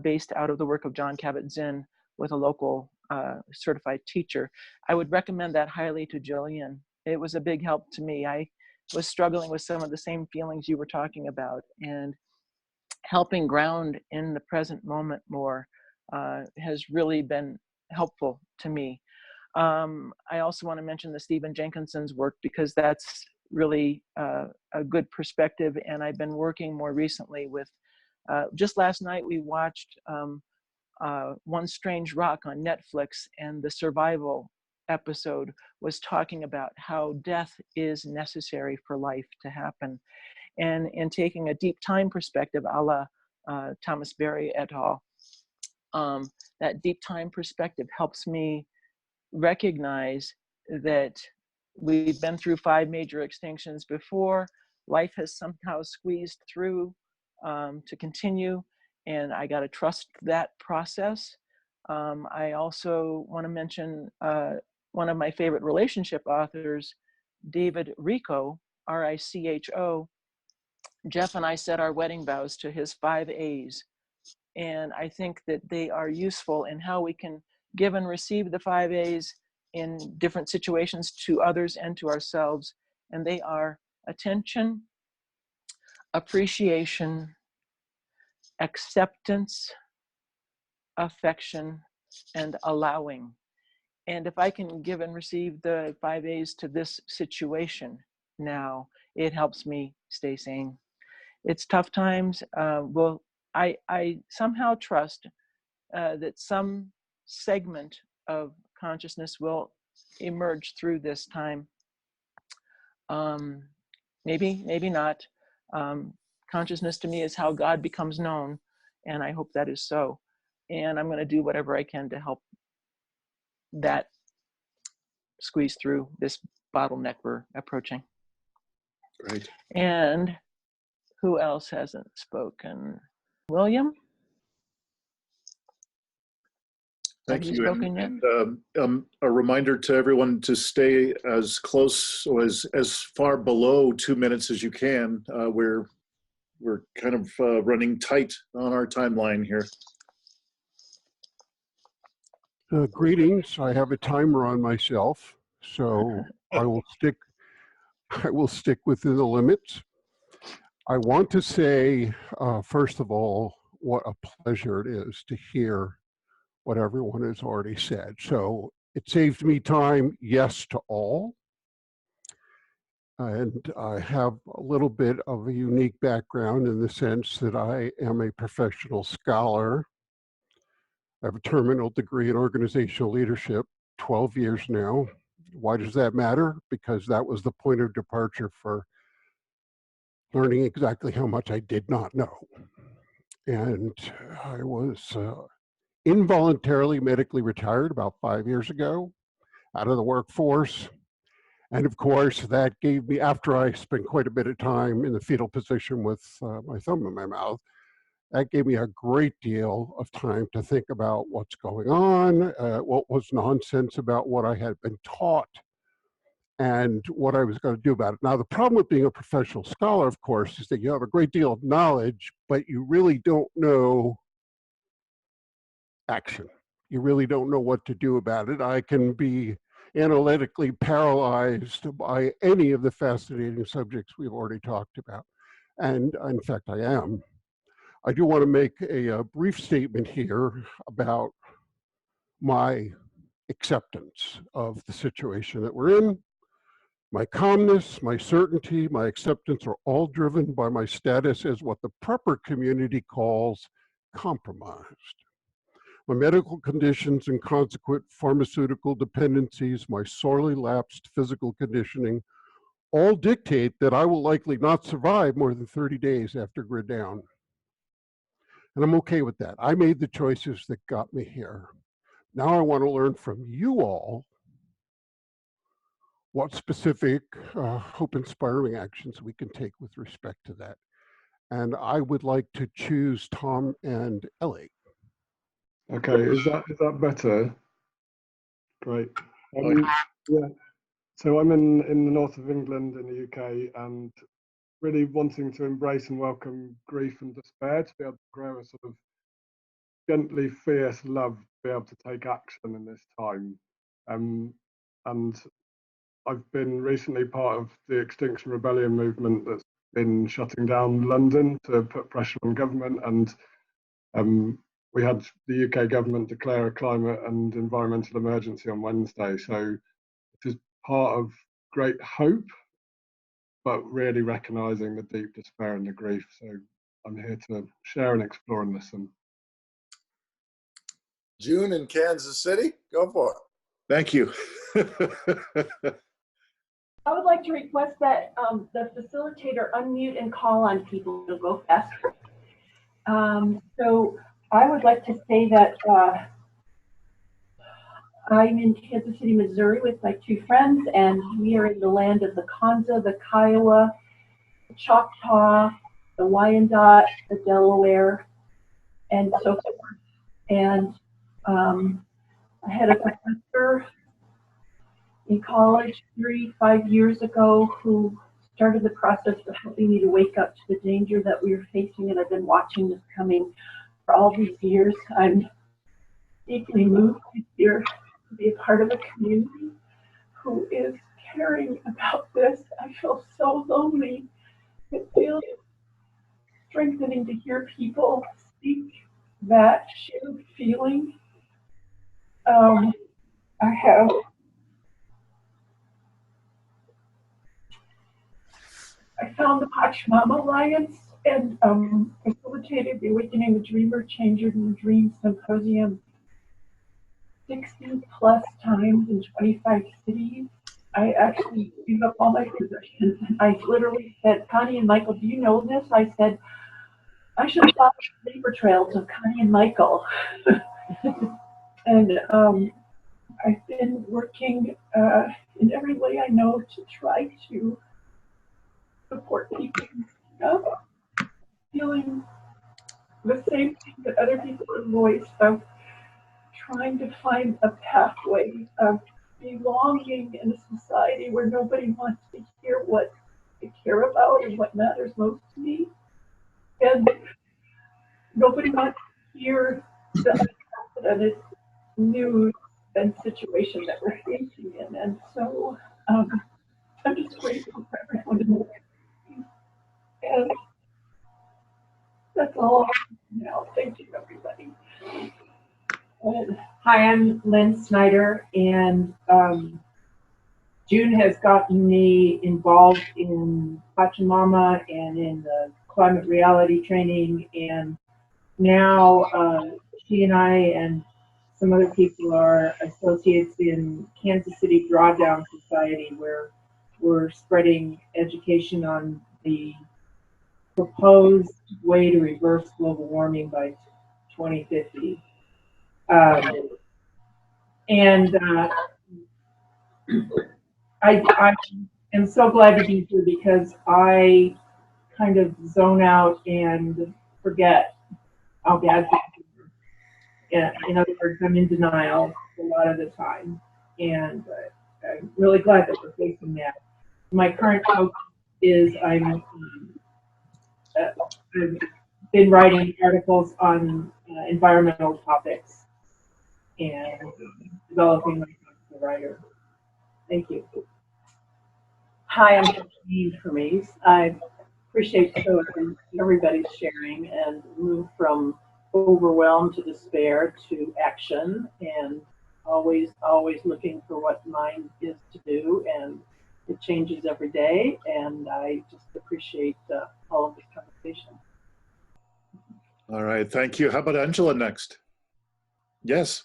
based out of the work of John Kabat-Zinn with a local certified teacher. I would recommend that highly to Jillian. It was a big help to me. I was struggling with some of the same feelings you were talking about, and helping ground in the present moment more has really been helpful to me. I also want to mention the Stephen Jenkinson's work, because that's really a good perspective. And I've been working more recently with, just last night we watched One Strange Rock on Netflix, and the survival episode was talking about how death is necessary for life to happen. And in taking a deep time perspective, a la Thomas Berry et al., that deep time perspective helps me recognize that we've been through 5 major extinctions before. Life has somehow squeezed through to continue, and I got to trust that process. I also want to mention one of my favorite relationship authors, David Richo, R-I-C-H-O. Jeff and I set our wedding vows to his 5 A's. And I think that they are useful in how we can give and receive the 5 A's in different situations to others and to ourselves. And they are attention, appreciation, acceptance, affection, and allowing. And if I can give and receive the 5 A's to this situation now, it helps me stay sane. It's tough times. Well, I somehow trust that some segment of consciousness will emerge through this time. maybe, maybe not. Consciousness to me is how God becomes known, and I hope that is so. And I'm going to do whatever I can to help that squeeze through this bottleneck we're approaching. Great. And who else hasn't spoken? William? Thank Have you you. spoken yet? And a reminder to everyone to stay as close or as far below 2 minutes as you can. We're kind of running tight on our timeline here. Greetings. I have a timer on myself, so I will stick within the limits. I want to say, first of all, what a pleasure it is to hear what everyone has already said. So it saved me time, yes to all. And I have a little bit of a unique background in the sense that I am a professional scholar. I have a terminal degree in organizational leadership, 12 years now. Why does that matter? Because that was the point of departure for learning exactly how much I did not know. And I was involuntarily medically retired about 5 years ago, out of the workforce. And of course, that gave me, after I spent quite a bit of time in the fetal position with my thumb in my mouth, that gave me a great deal of time to think about what's going on, what was nonsense about what I had been taught, and what I was going to do about it. Now, the problem with being a professional scholar, of course, is that you have a great deal of knowledge, but you really don't know action. You really don't know what to do about it. I can be analytically paralyzed by any of the fascinating subjects we've already talked about. And in fact, I am. I do want to make a brief statement here about my acceptance of the situation that we're in. My calmness, my certainty, my acceptance are all driven by my status as what the prepper community calls compromised. My medical conditions and consequent pharmaceutical dependencies, my sorely lapsed physical conditioning, all dictate that I will likely not survive more than 30 days after grid down. And I'm okay with that. I made the choices that got me here. Now I want to learn from you all what specific hope-inspiring actions we can take with respect to that. And I would like to choose Tom and Ellie. Okay, is that better? Great. Yeah. So I'm in the north of England in the UK, and really wanting to embrace and welcome grief and despair, to be able to grow a sort of gently fierce love, to be able to take action in this time. And I've been recently part of the Extinction Rebellion movement that's been shutting down London to put pressure on government, and we had the UK government declare a climate and environmental emergency on Wednesday. So it is part of great hope, but really recognising the deep despair and the grief. So I'm here to share and explore and listen. June in Kansas City, go for it. Thank you. I would like to request that the facilitator unmute and call on people to go faster. So I would like to say that I'm in Kansas City, Missouri with my two friends, and we are in the land of the Kanza, the Kiowa, the Choctaw, the Wyandot, the Delaware, and so forth. And I had a professor in college 5 years ago who started the process of helping me to wake up to the danger that we were facing, and I've been watching this coming for all these years. I'm deeply moved here to be a part of a community who is caring about this. I feel so lonely. It feels strengthening to hear people speak that shared feeling. I found the Pachamama Alliance and facilitated the Awakening the Dreamer, Changer in the Dream Symposium 60 plus times in 25 cities. I actually gave up all my possessions. I literally said, Connie and Michael, do you know this? I said, I should follow the paper trails of Connie and Michael. And I've been working in every way I know to try to support people feeling the same thing that other people have voiced, of trying to find a pathway of belonging in a society where nobody wants to hear what I care about and what matters most to me. And nobody wants to hear the unprecedented news and situation that we're facing in. And so I'm just grateful for everyone in the world. And that's all now. Thank you, everybody. Hi, I'm Lynn Snyder, and June has gotten me involved in Pachamama and in the climate reality training, and now she and I and some other people are associates in Kansas City Drawdown Society, where we're spreading education on the proposed way to reverse global warming by 2050. I am so glad to be here because I kind of zone out and forget how bad things are. Yeah, in other words, I'm in denial a lot of the time, and I'm really glad that we're facing that. My current focus is I've been writing articles on environmental topics and developing myself as a writer. Thank you. Hi, I'm Janine Hermes. I appreciate so everybody's sharing and move from overwhelm to despair to action, and always looking for what mine is to do, and it changes every day, and I just appreciate all of this conversation. All right, thank you. How about Angela next? Yes.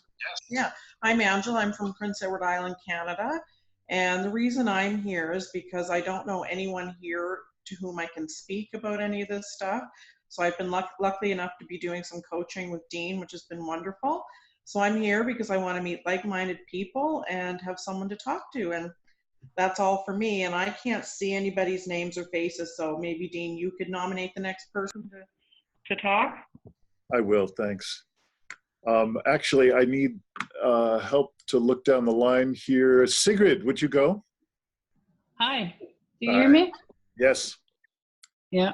Yeah, I'm Angela. I'm from Prince Edward Island, Canada. And the reason I'm here is because I don't know anyone here to whom I can speak about any of this stuff. So I've been lucky enough to be doing some coaching with Dean, which has been wonderful. So I'm here because I want to meet like-minded people and have someone to talk to. And that's all for me. And I can't see anybody's names or faces. So maybe, Dean, you could nominate the next person to talk. I will, thanks. Actually, I need help to look down the line here. Sigrid, would you go? Hi, do you hear me? Yes. Yeah,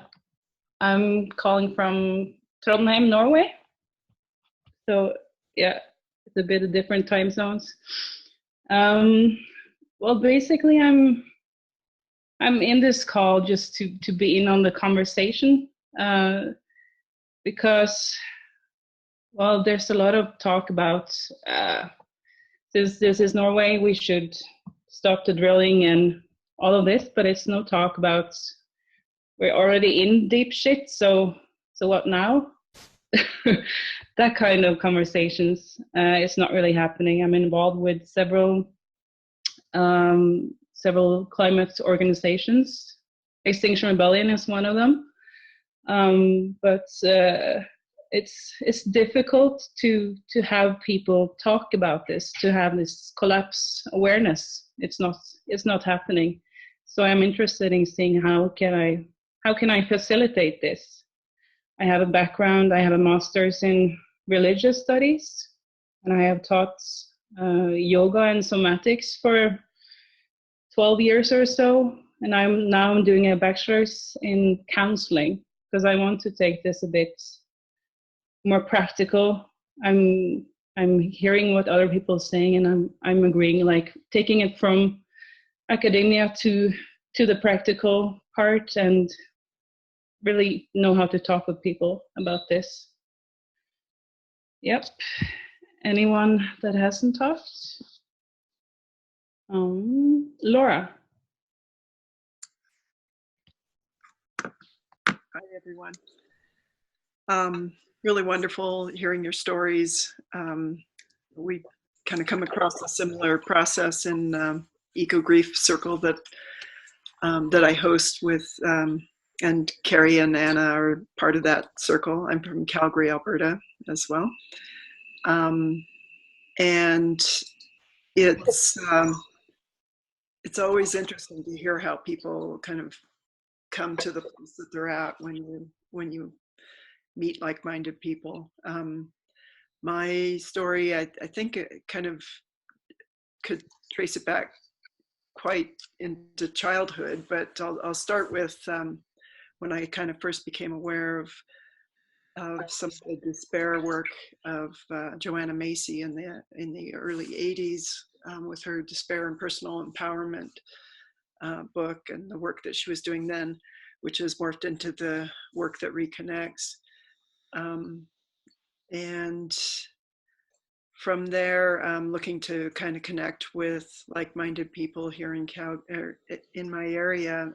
I'm calling from Trondheim, Norway. So yeah, it's a bit of different time zones. Well, basically, I'm in this call just to be in on the conversation because, well, there's a lot of talk about since this is Norway, we should stop the drilling and all of this, but it's no talk about we're already in deep shit, so what now? That kind of conversations is not really happening. I'm involved with several climate organizations. Extinction Rebellion is one of them, but it's difficult to have people talk about this, to have this collapse awareness. It's not happening. So I'm interested in seeing how can I facilitate this. I have a background. I have a master's in religious studies, and I have taught yoga and somatics for 12 years or so. And I'm now doing a bachelor's in counseling because I want to take this a bit more practical. I'm hearing what other people are saying, and I'm agreeing, like taking it from academia to the practical part and really know how to talk with people about this. Yep. Anyone that hasn't talked? Laura. Hi, everyone. Really wonderful hearing your stories. We kind of come across a similar process in Eco Grief Circle that that I host with, and Carrie and Anna are part of that circle. I'm from Calgary, Alberta, as well, and it's always interesting to hear how people kind of come to the place that they're at when you meet like-minded people. My story, I think it kind of could trace it back quite into childhood, but I'll start with when I kind of first became aware of some of the despair work of Joanna Macy in the early 80s with her Despair and Personal Empowerment book, and the work that she was doing then, which has morphed into the work that reconnects. And from there, looking to kind of connect with like-minded people here in in my area,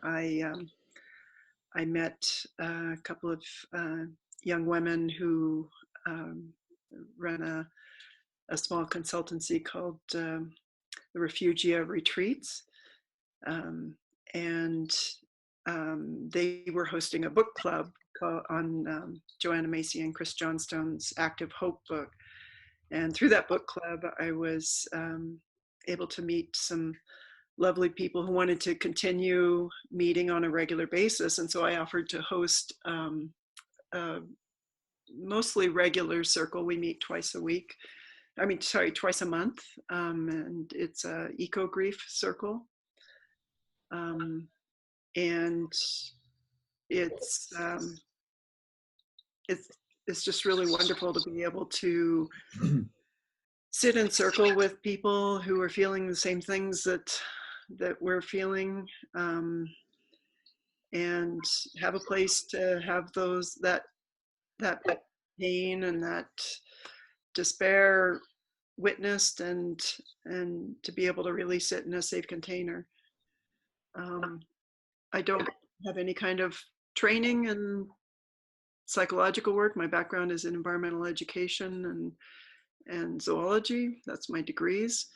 I met a couple of young women who run a small consultancy called the Refugia Retreats, and they were hosting a book club on Joanna Macy and Chris Johnstone's Active Hope book. And through that book club, I was able to meet some lovely people who wanted to continue meeting on a regular basis. And so I offered to host a mostly regular circle. We meet twice a month. And it's a Eco Grief Circle. And it's just really wonderful to be able to sit in circle with people who are feeling the same things that we're feeling, and have a place to have that pain and that despair witnessed, and to be able to release it in a safe container. I don't have any kind of training in psychological work. My background is in environmental education and zoology. That's my degrees.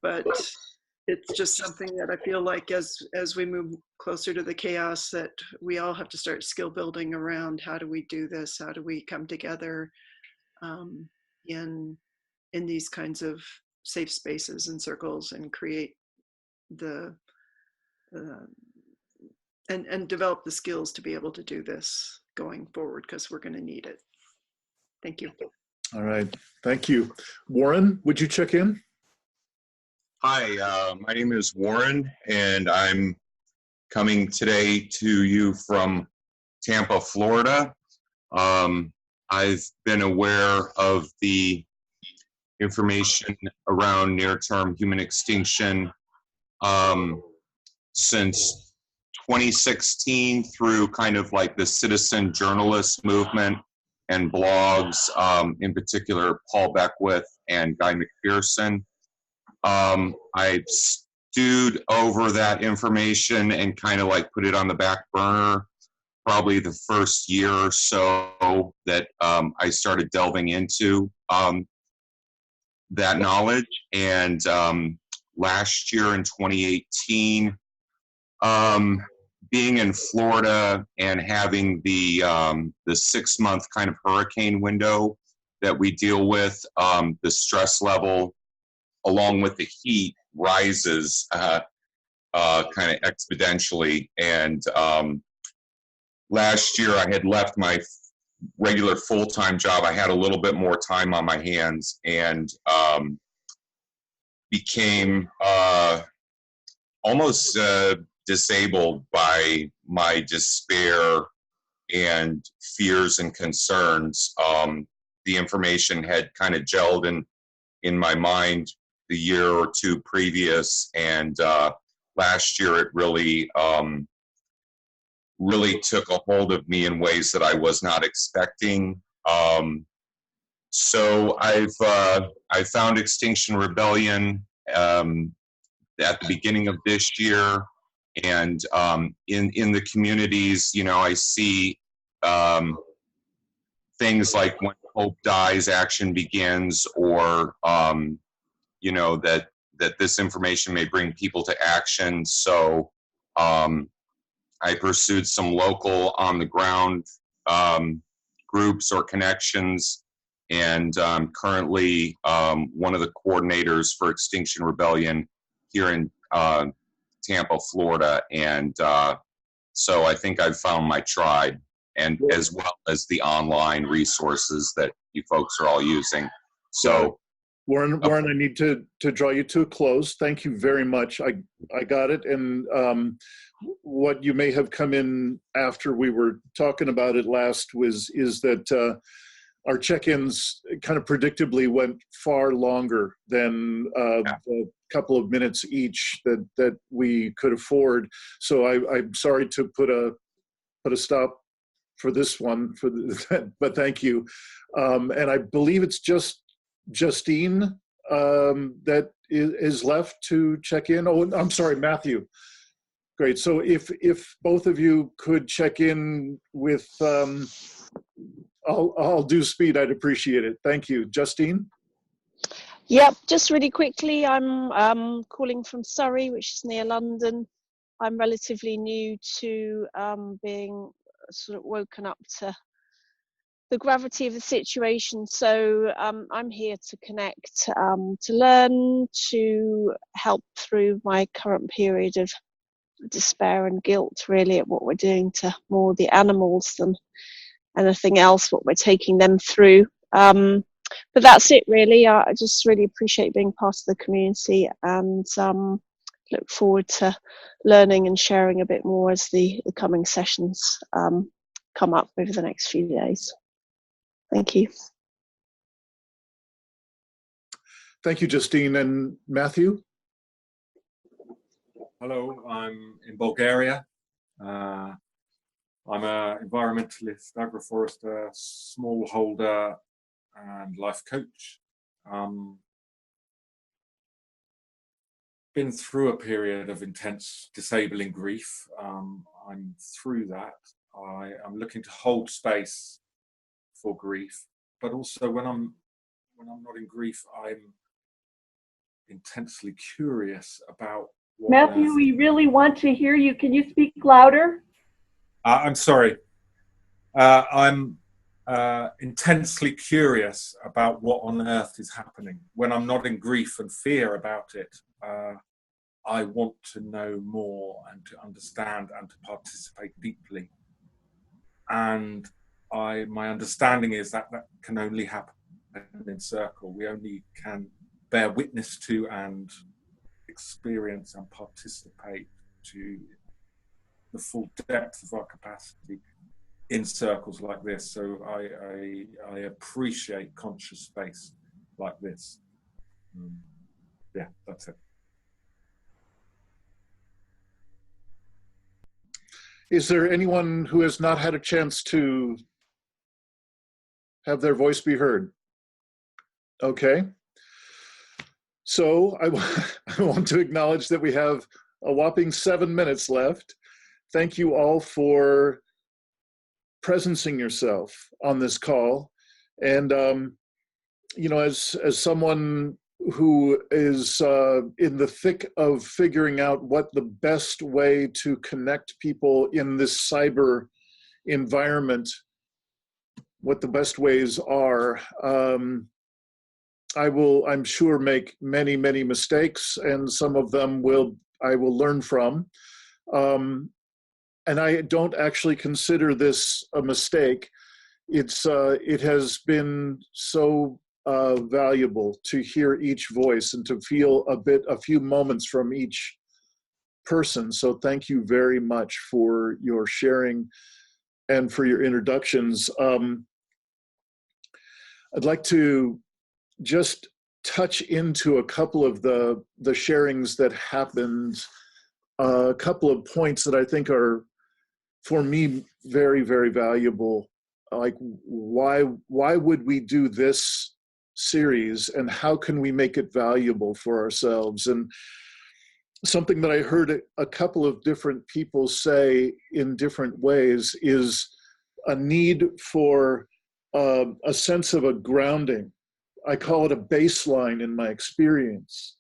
But it's just something that I feel like as we move closer to the chaos, that we all have to start skill building around how do we do this? How do we come together in these kinds of safe spaces and circles, and create and develop the skills to be able to do this going forward, because we're going to need it. Thank you. All right, thank you. Warren, would you check in? Hi, my name is Warren, and I'm coming today to you from Tampa, Florida. I've been aware of the information around near-term human extinction since 2016 through kind of like the citizen journalist movement and blogs, in particular Paul Beckwith and Guy McPherson. I stewed over that information and kind of like put it on the back burner probably the first year or so that I started delving into that knowledge. And last year in 2018, being in Florida and having the 6-month kind of hurricane window that we deal with, the stress level along with the heat rises kind of exponentially. And last year I had left my regular full-time job. I had a little bit more time on my hands, and became almost disabled by my despair and fears and concerns. The information had kind of gelled in my mind the year or two previous, and last year it really took a hold of me in ways that I was not expecting. So I found Extinction Rebellion at the beginning of this year, and in the communities, you know, I see things like when hope dies, action begins, or you know, that that this information may bring people to action. So I pursued some local on the ground groups or connections, and currently one of the coordinators for Extinction Rebellion here in Tampa, Florida. And so I think I've found my tribe, and as well as the online resources that you folks are all using. So Warren, I need to draw you to a close. Thank you very much. I got it. And what you may have come in after we were talking about it last is that our check-ins kind of predictably went far longer than a couple of minutes each that we could afford. So I'm sorry to put a stop for this one, but thank you. And I believe it's just Justine that is left to check in. Oh, I'm sorry, Matthew. Great. So if both of you could check in with, I'll do speed. I'd appreciate it. Thank you, Justine. Yep. Just really quickly, I'm calling from Surrey, which is near London. I'm relatively new to being sort of woken up to the gravity of the situation. So I'm here to connect, to learn, to help through my current period of despair and guilt, really, at what we're doing to more the animals than anything else, what we're taking them through. But that's it, really. I just really appreciate being part of the community, and look forward to learning and sharing a bit more as the coming sessions come up over the next few days. Thank you. Thank you, Justine. And Matthew? Hello, I'm in Bulgaria. I'm an environmentalist, agroforester, smallholder, and life coach. Been through a period of intense, disabling grief. I'm through that. I'm looking to hold space for grief, but also when I'm not in grief, I'm intensely curious about what Matthew, we really want to hear you. Can you speak louder? I'm sorry. I'm intensely curious about what on earth is happening. When I'm not in grief and fear about it, I want to know more and to understand and to participate deeply. And my understanding is that can only happen in circle. We only can bear witness to and experience and participate to the full depth of our capacity in circles like this. So I appreciate conscious space like this. Yeah, that's it. Is there anyone who has not had a chance to have their voice be heard? Okay. So I want to acknowledge that we have a whopping 7 minutes left. Thank you all for presencing yourself on this call. And, you know, as someone who is in the thick of figuring out what the best way to connect people in this cyber environment, what the best ways are, I'm sure, make many, many mistakes, and some of them I will learn from. And I don't actually consider this a mistake. It has been so valuable to hear each voice and to feel a few moments from each person. So thank you very much for your sharing and for your introductions. I'd like to just touch into a couple of the sharings that happened, a couple of points that I think are, for me, very, very valuable. Like, why would we do this series, and how can we make it valuable for ourselves? And something that I heard a couple of different people say in different ways is a need for a sense of a grounding. I call it a baseline in my experience.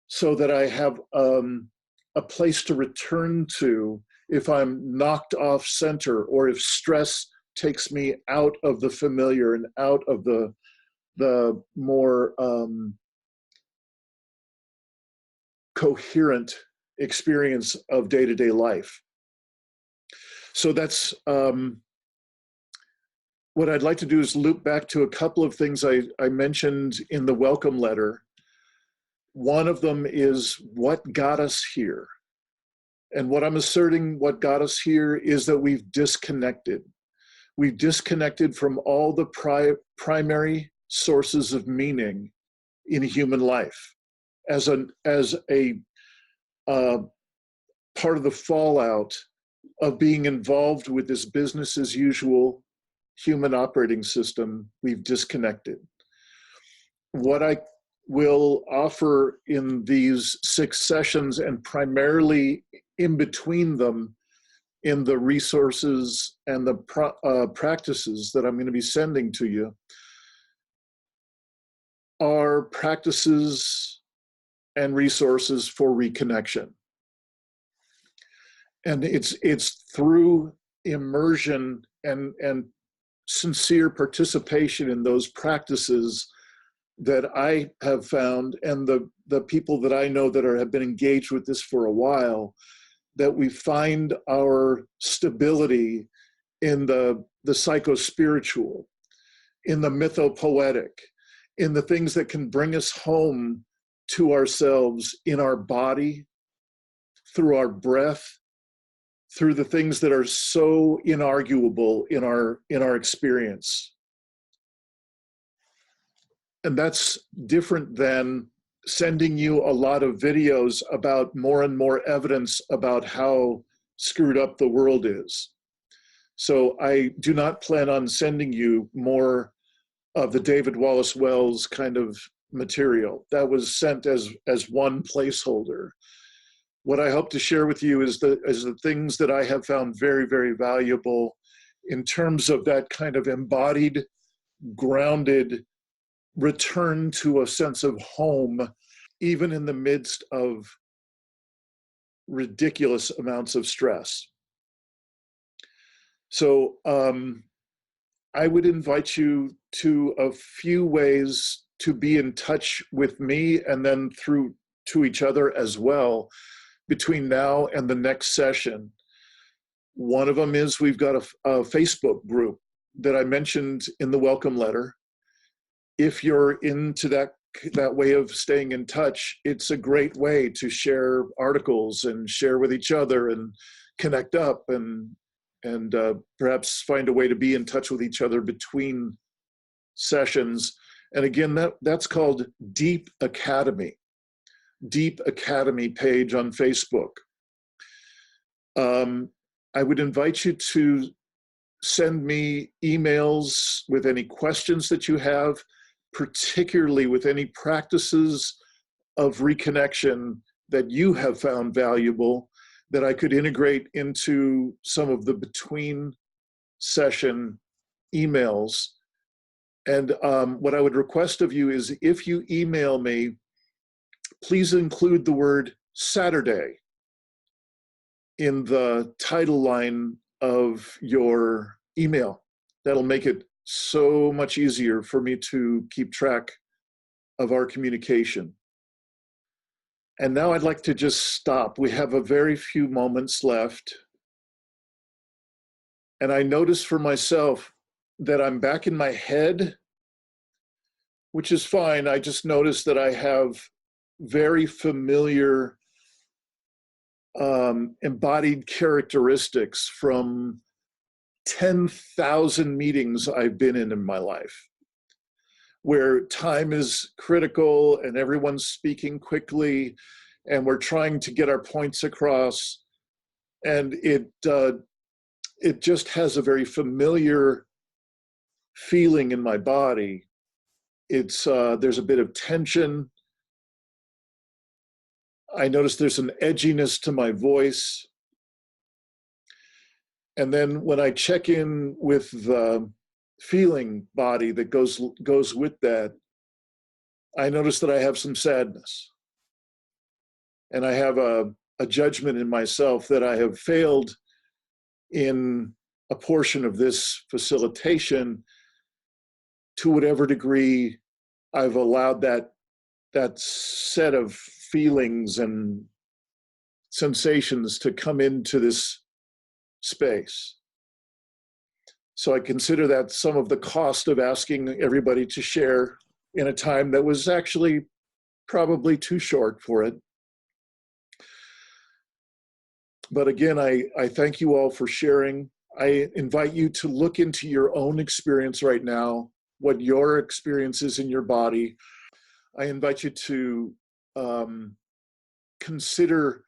so that I have a place to return to if I'm knocked off center, or if stress takes me out of the familiar and out of the more coherent experience of day-to-day life. So that's what I'd like to do is loop back to a couple of things I mentioned in the welcome letter. One of them is what got us here. And what I'm asserting, what got us here, is that we've disconnected. We've disconnected from all the primary sources of meaning in human life as a part of the fallout of being involved with this business as usual human operating system. We've disconnected. What I will offer in these 6 sessions, and primarily in between them, in the resources and the practices that I'm going to be sending to you, are practices and resources for reconnection. And it's through immersion and sincere participation in those practices that I have found, and the people that I know that have been engaged with this for a while, that we find our stability in the psycho-spiritual, in the mythopoetic, in the things that can bring us home to ourselves in our body, through our breath, through the things that are so inarguable in our experience. And that's different than sending you a lot of videos about more and more evidence about how screwed up the world is. So I do not plan on sending you more of the David Wallace Wells kind of material. That was sent as one placeholder. What I hope to share with you is the things that I have found very, very valuable in terms of that kind of embodied, grounded return to a sense of home, even in the midst of ridiculous amounts of stress. So I would invite you to a few ways to be in touch with me, and then through to each other as well, between now and the next session. One of them is we've got a Facebook group that I mentioned in the welcome letter. If you're into that way of staying in touch, it's a great way to share articles and share with each other and connect up and perhaps find a way to be in touch with each other between sessions. And again, that's called Deep Academy page on Facebook. I would invite you to send me emails with any questions that you have, particularly with any practices of reconnection that you have found valuable, that I could integrate into some of the between session emails. And what I would request of you is, if you email me, please include the word Saturday in the title line of your email. That'll make it so much easier for me to keep track of our communication. And now I'd like to just stop. We have a very few moments left. And I notice for myself that I'm back in my head, which is fine. I just noticed that I have very familiar embodied characteristics from 10,000 meetings I've been in my life, where time is critical and everyone's speaking quickly and we're trying to get our points across. And it just has a very familiar feeling in my body. There's a bit of tension. I notice there's an edginess to my voice. And then when I check in with the feeling body that goes with that, I notice that I have some sadness. And I have a judgment in myself that I have failed in a portion of this facilitation to whatever degree I've allowed that set of feelings and sensations to come into this space. So I consider that some of the cost of asking everybody to share in a time that was actually probably too short for it. But again, I thank you all for sharing. I invite you to look into your own experience right now, what your experience is in your body. I invite you to consider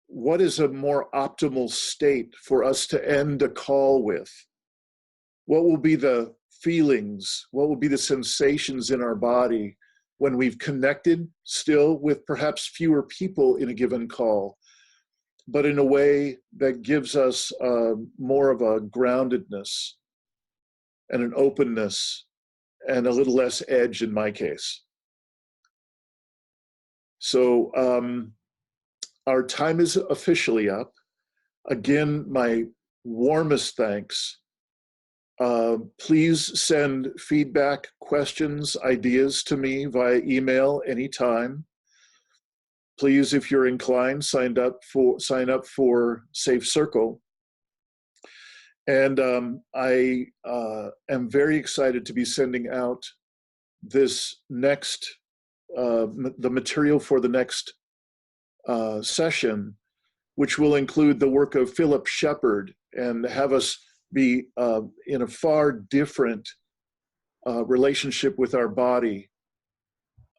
what is a more optimal state for us to end a call with. What will be the feelings? What will be the sensations in our body when we've connected still with perhaps fewer people in a given call, but in a way that gives us more of a groundedness and an openness and a little less edge in my case. So our time is officially up. Again, my warmest thanks. Please send feedback, questions, ideas to me via email anytime. Please, if you're inclined, sign up for Safe Circle. And I am very excited to be sending out this next, the material for the next session, which will include the work of Philip Shepard and have us be in a far different relationship with our body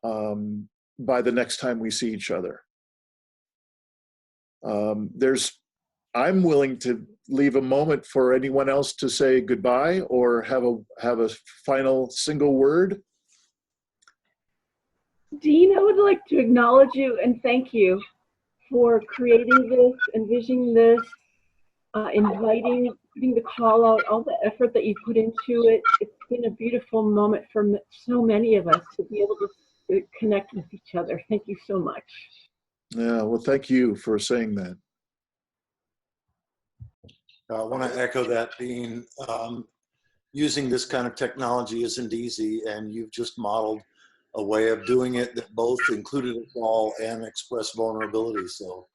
by the next time we see each other. I'm willing to leave a moment for anyone else to say goodbye or have a final single word. Dean, I would like to acknowledge you and thank you for creating this, envisioning this, inviting, putting the call out, all the effort that you put into it. It's been a beautiful moment for so many of us to be able to connect with each other. Thank you so much. Yeah, well, thank you for saying that. I want to echo that, Dean. Using this kind of technology isn't easy, and you've just modeled a way of doing it that both included us all and expressed vulnerability. So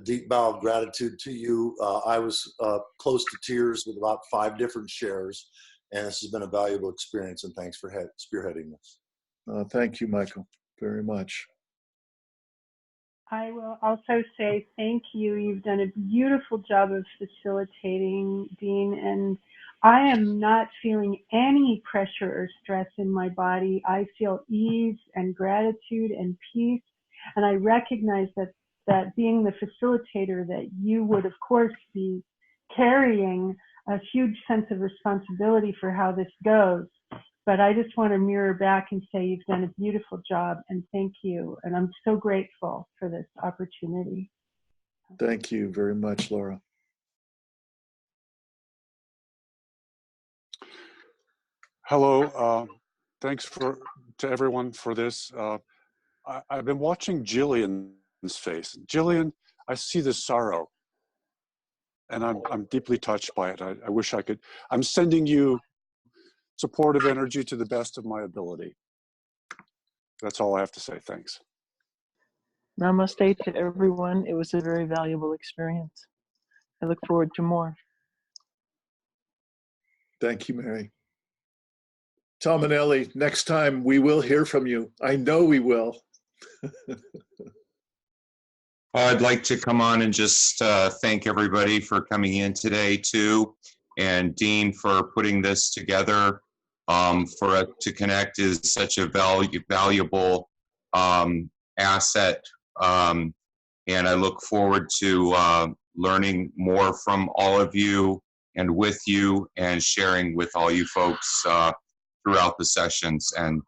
a deep bow of gratitude to you. I was close to tears with about 5 different shares, and this has been a valuable experience, and thanks for spearheading this. Thank you, Michael, very much. I will also say thank you. You've done a beautiful job of facilitating, Dean, and I am not feeling any pressure or stress in my body. I feel ease and gratitude and peace, and I recognize that being the facilitator, that you would, of course, be carrying a huge sense of responsibility for how this goes. But I just want to mirror back and say you've done a beautiful job, and thank you. And I'm so grateful for this opportunity. Thank you very much, Laura. Hello. Thanks to everyone for this. I've been watching Jillian's face. Jillian, I see the sorrow, and I'm deeply touched by it. I wish I could. I'm sending you supportive energy to the best of my ability. That's all I have to say. Thanks. Namaste to everyone. It was a very valuable experience. I look forward to more. Thank you, Mary. Tom and Ellie, next time we will hear from you. I know we will. I'd like to come on and just thank everybody for coming in today too, and Dean for putting this together. For us to connect is such a valuable asset, and I look forward to learning more from all of you and with you and sharing with all you folks throughout the sessions. And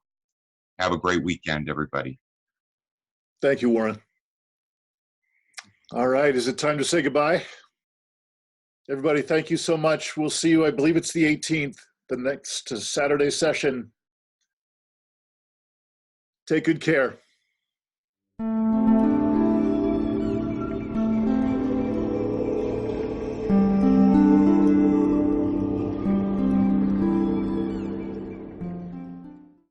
have a great weekend, everybody. Thank you, Warren. All right, is it time to say goodbye? Everybody, thank you so much. We'll see you, I believe it's the 18th, the next Saturday session. Take good care.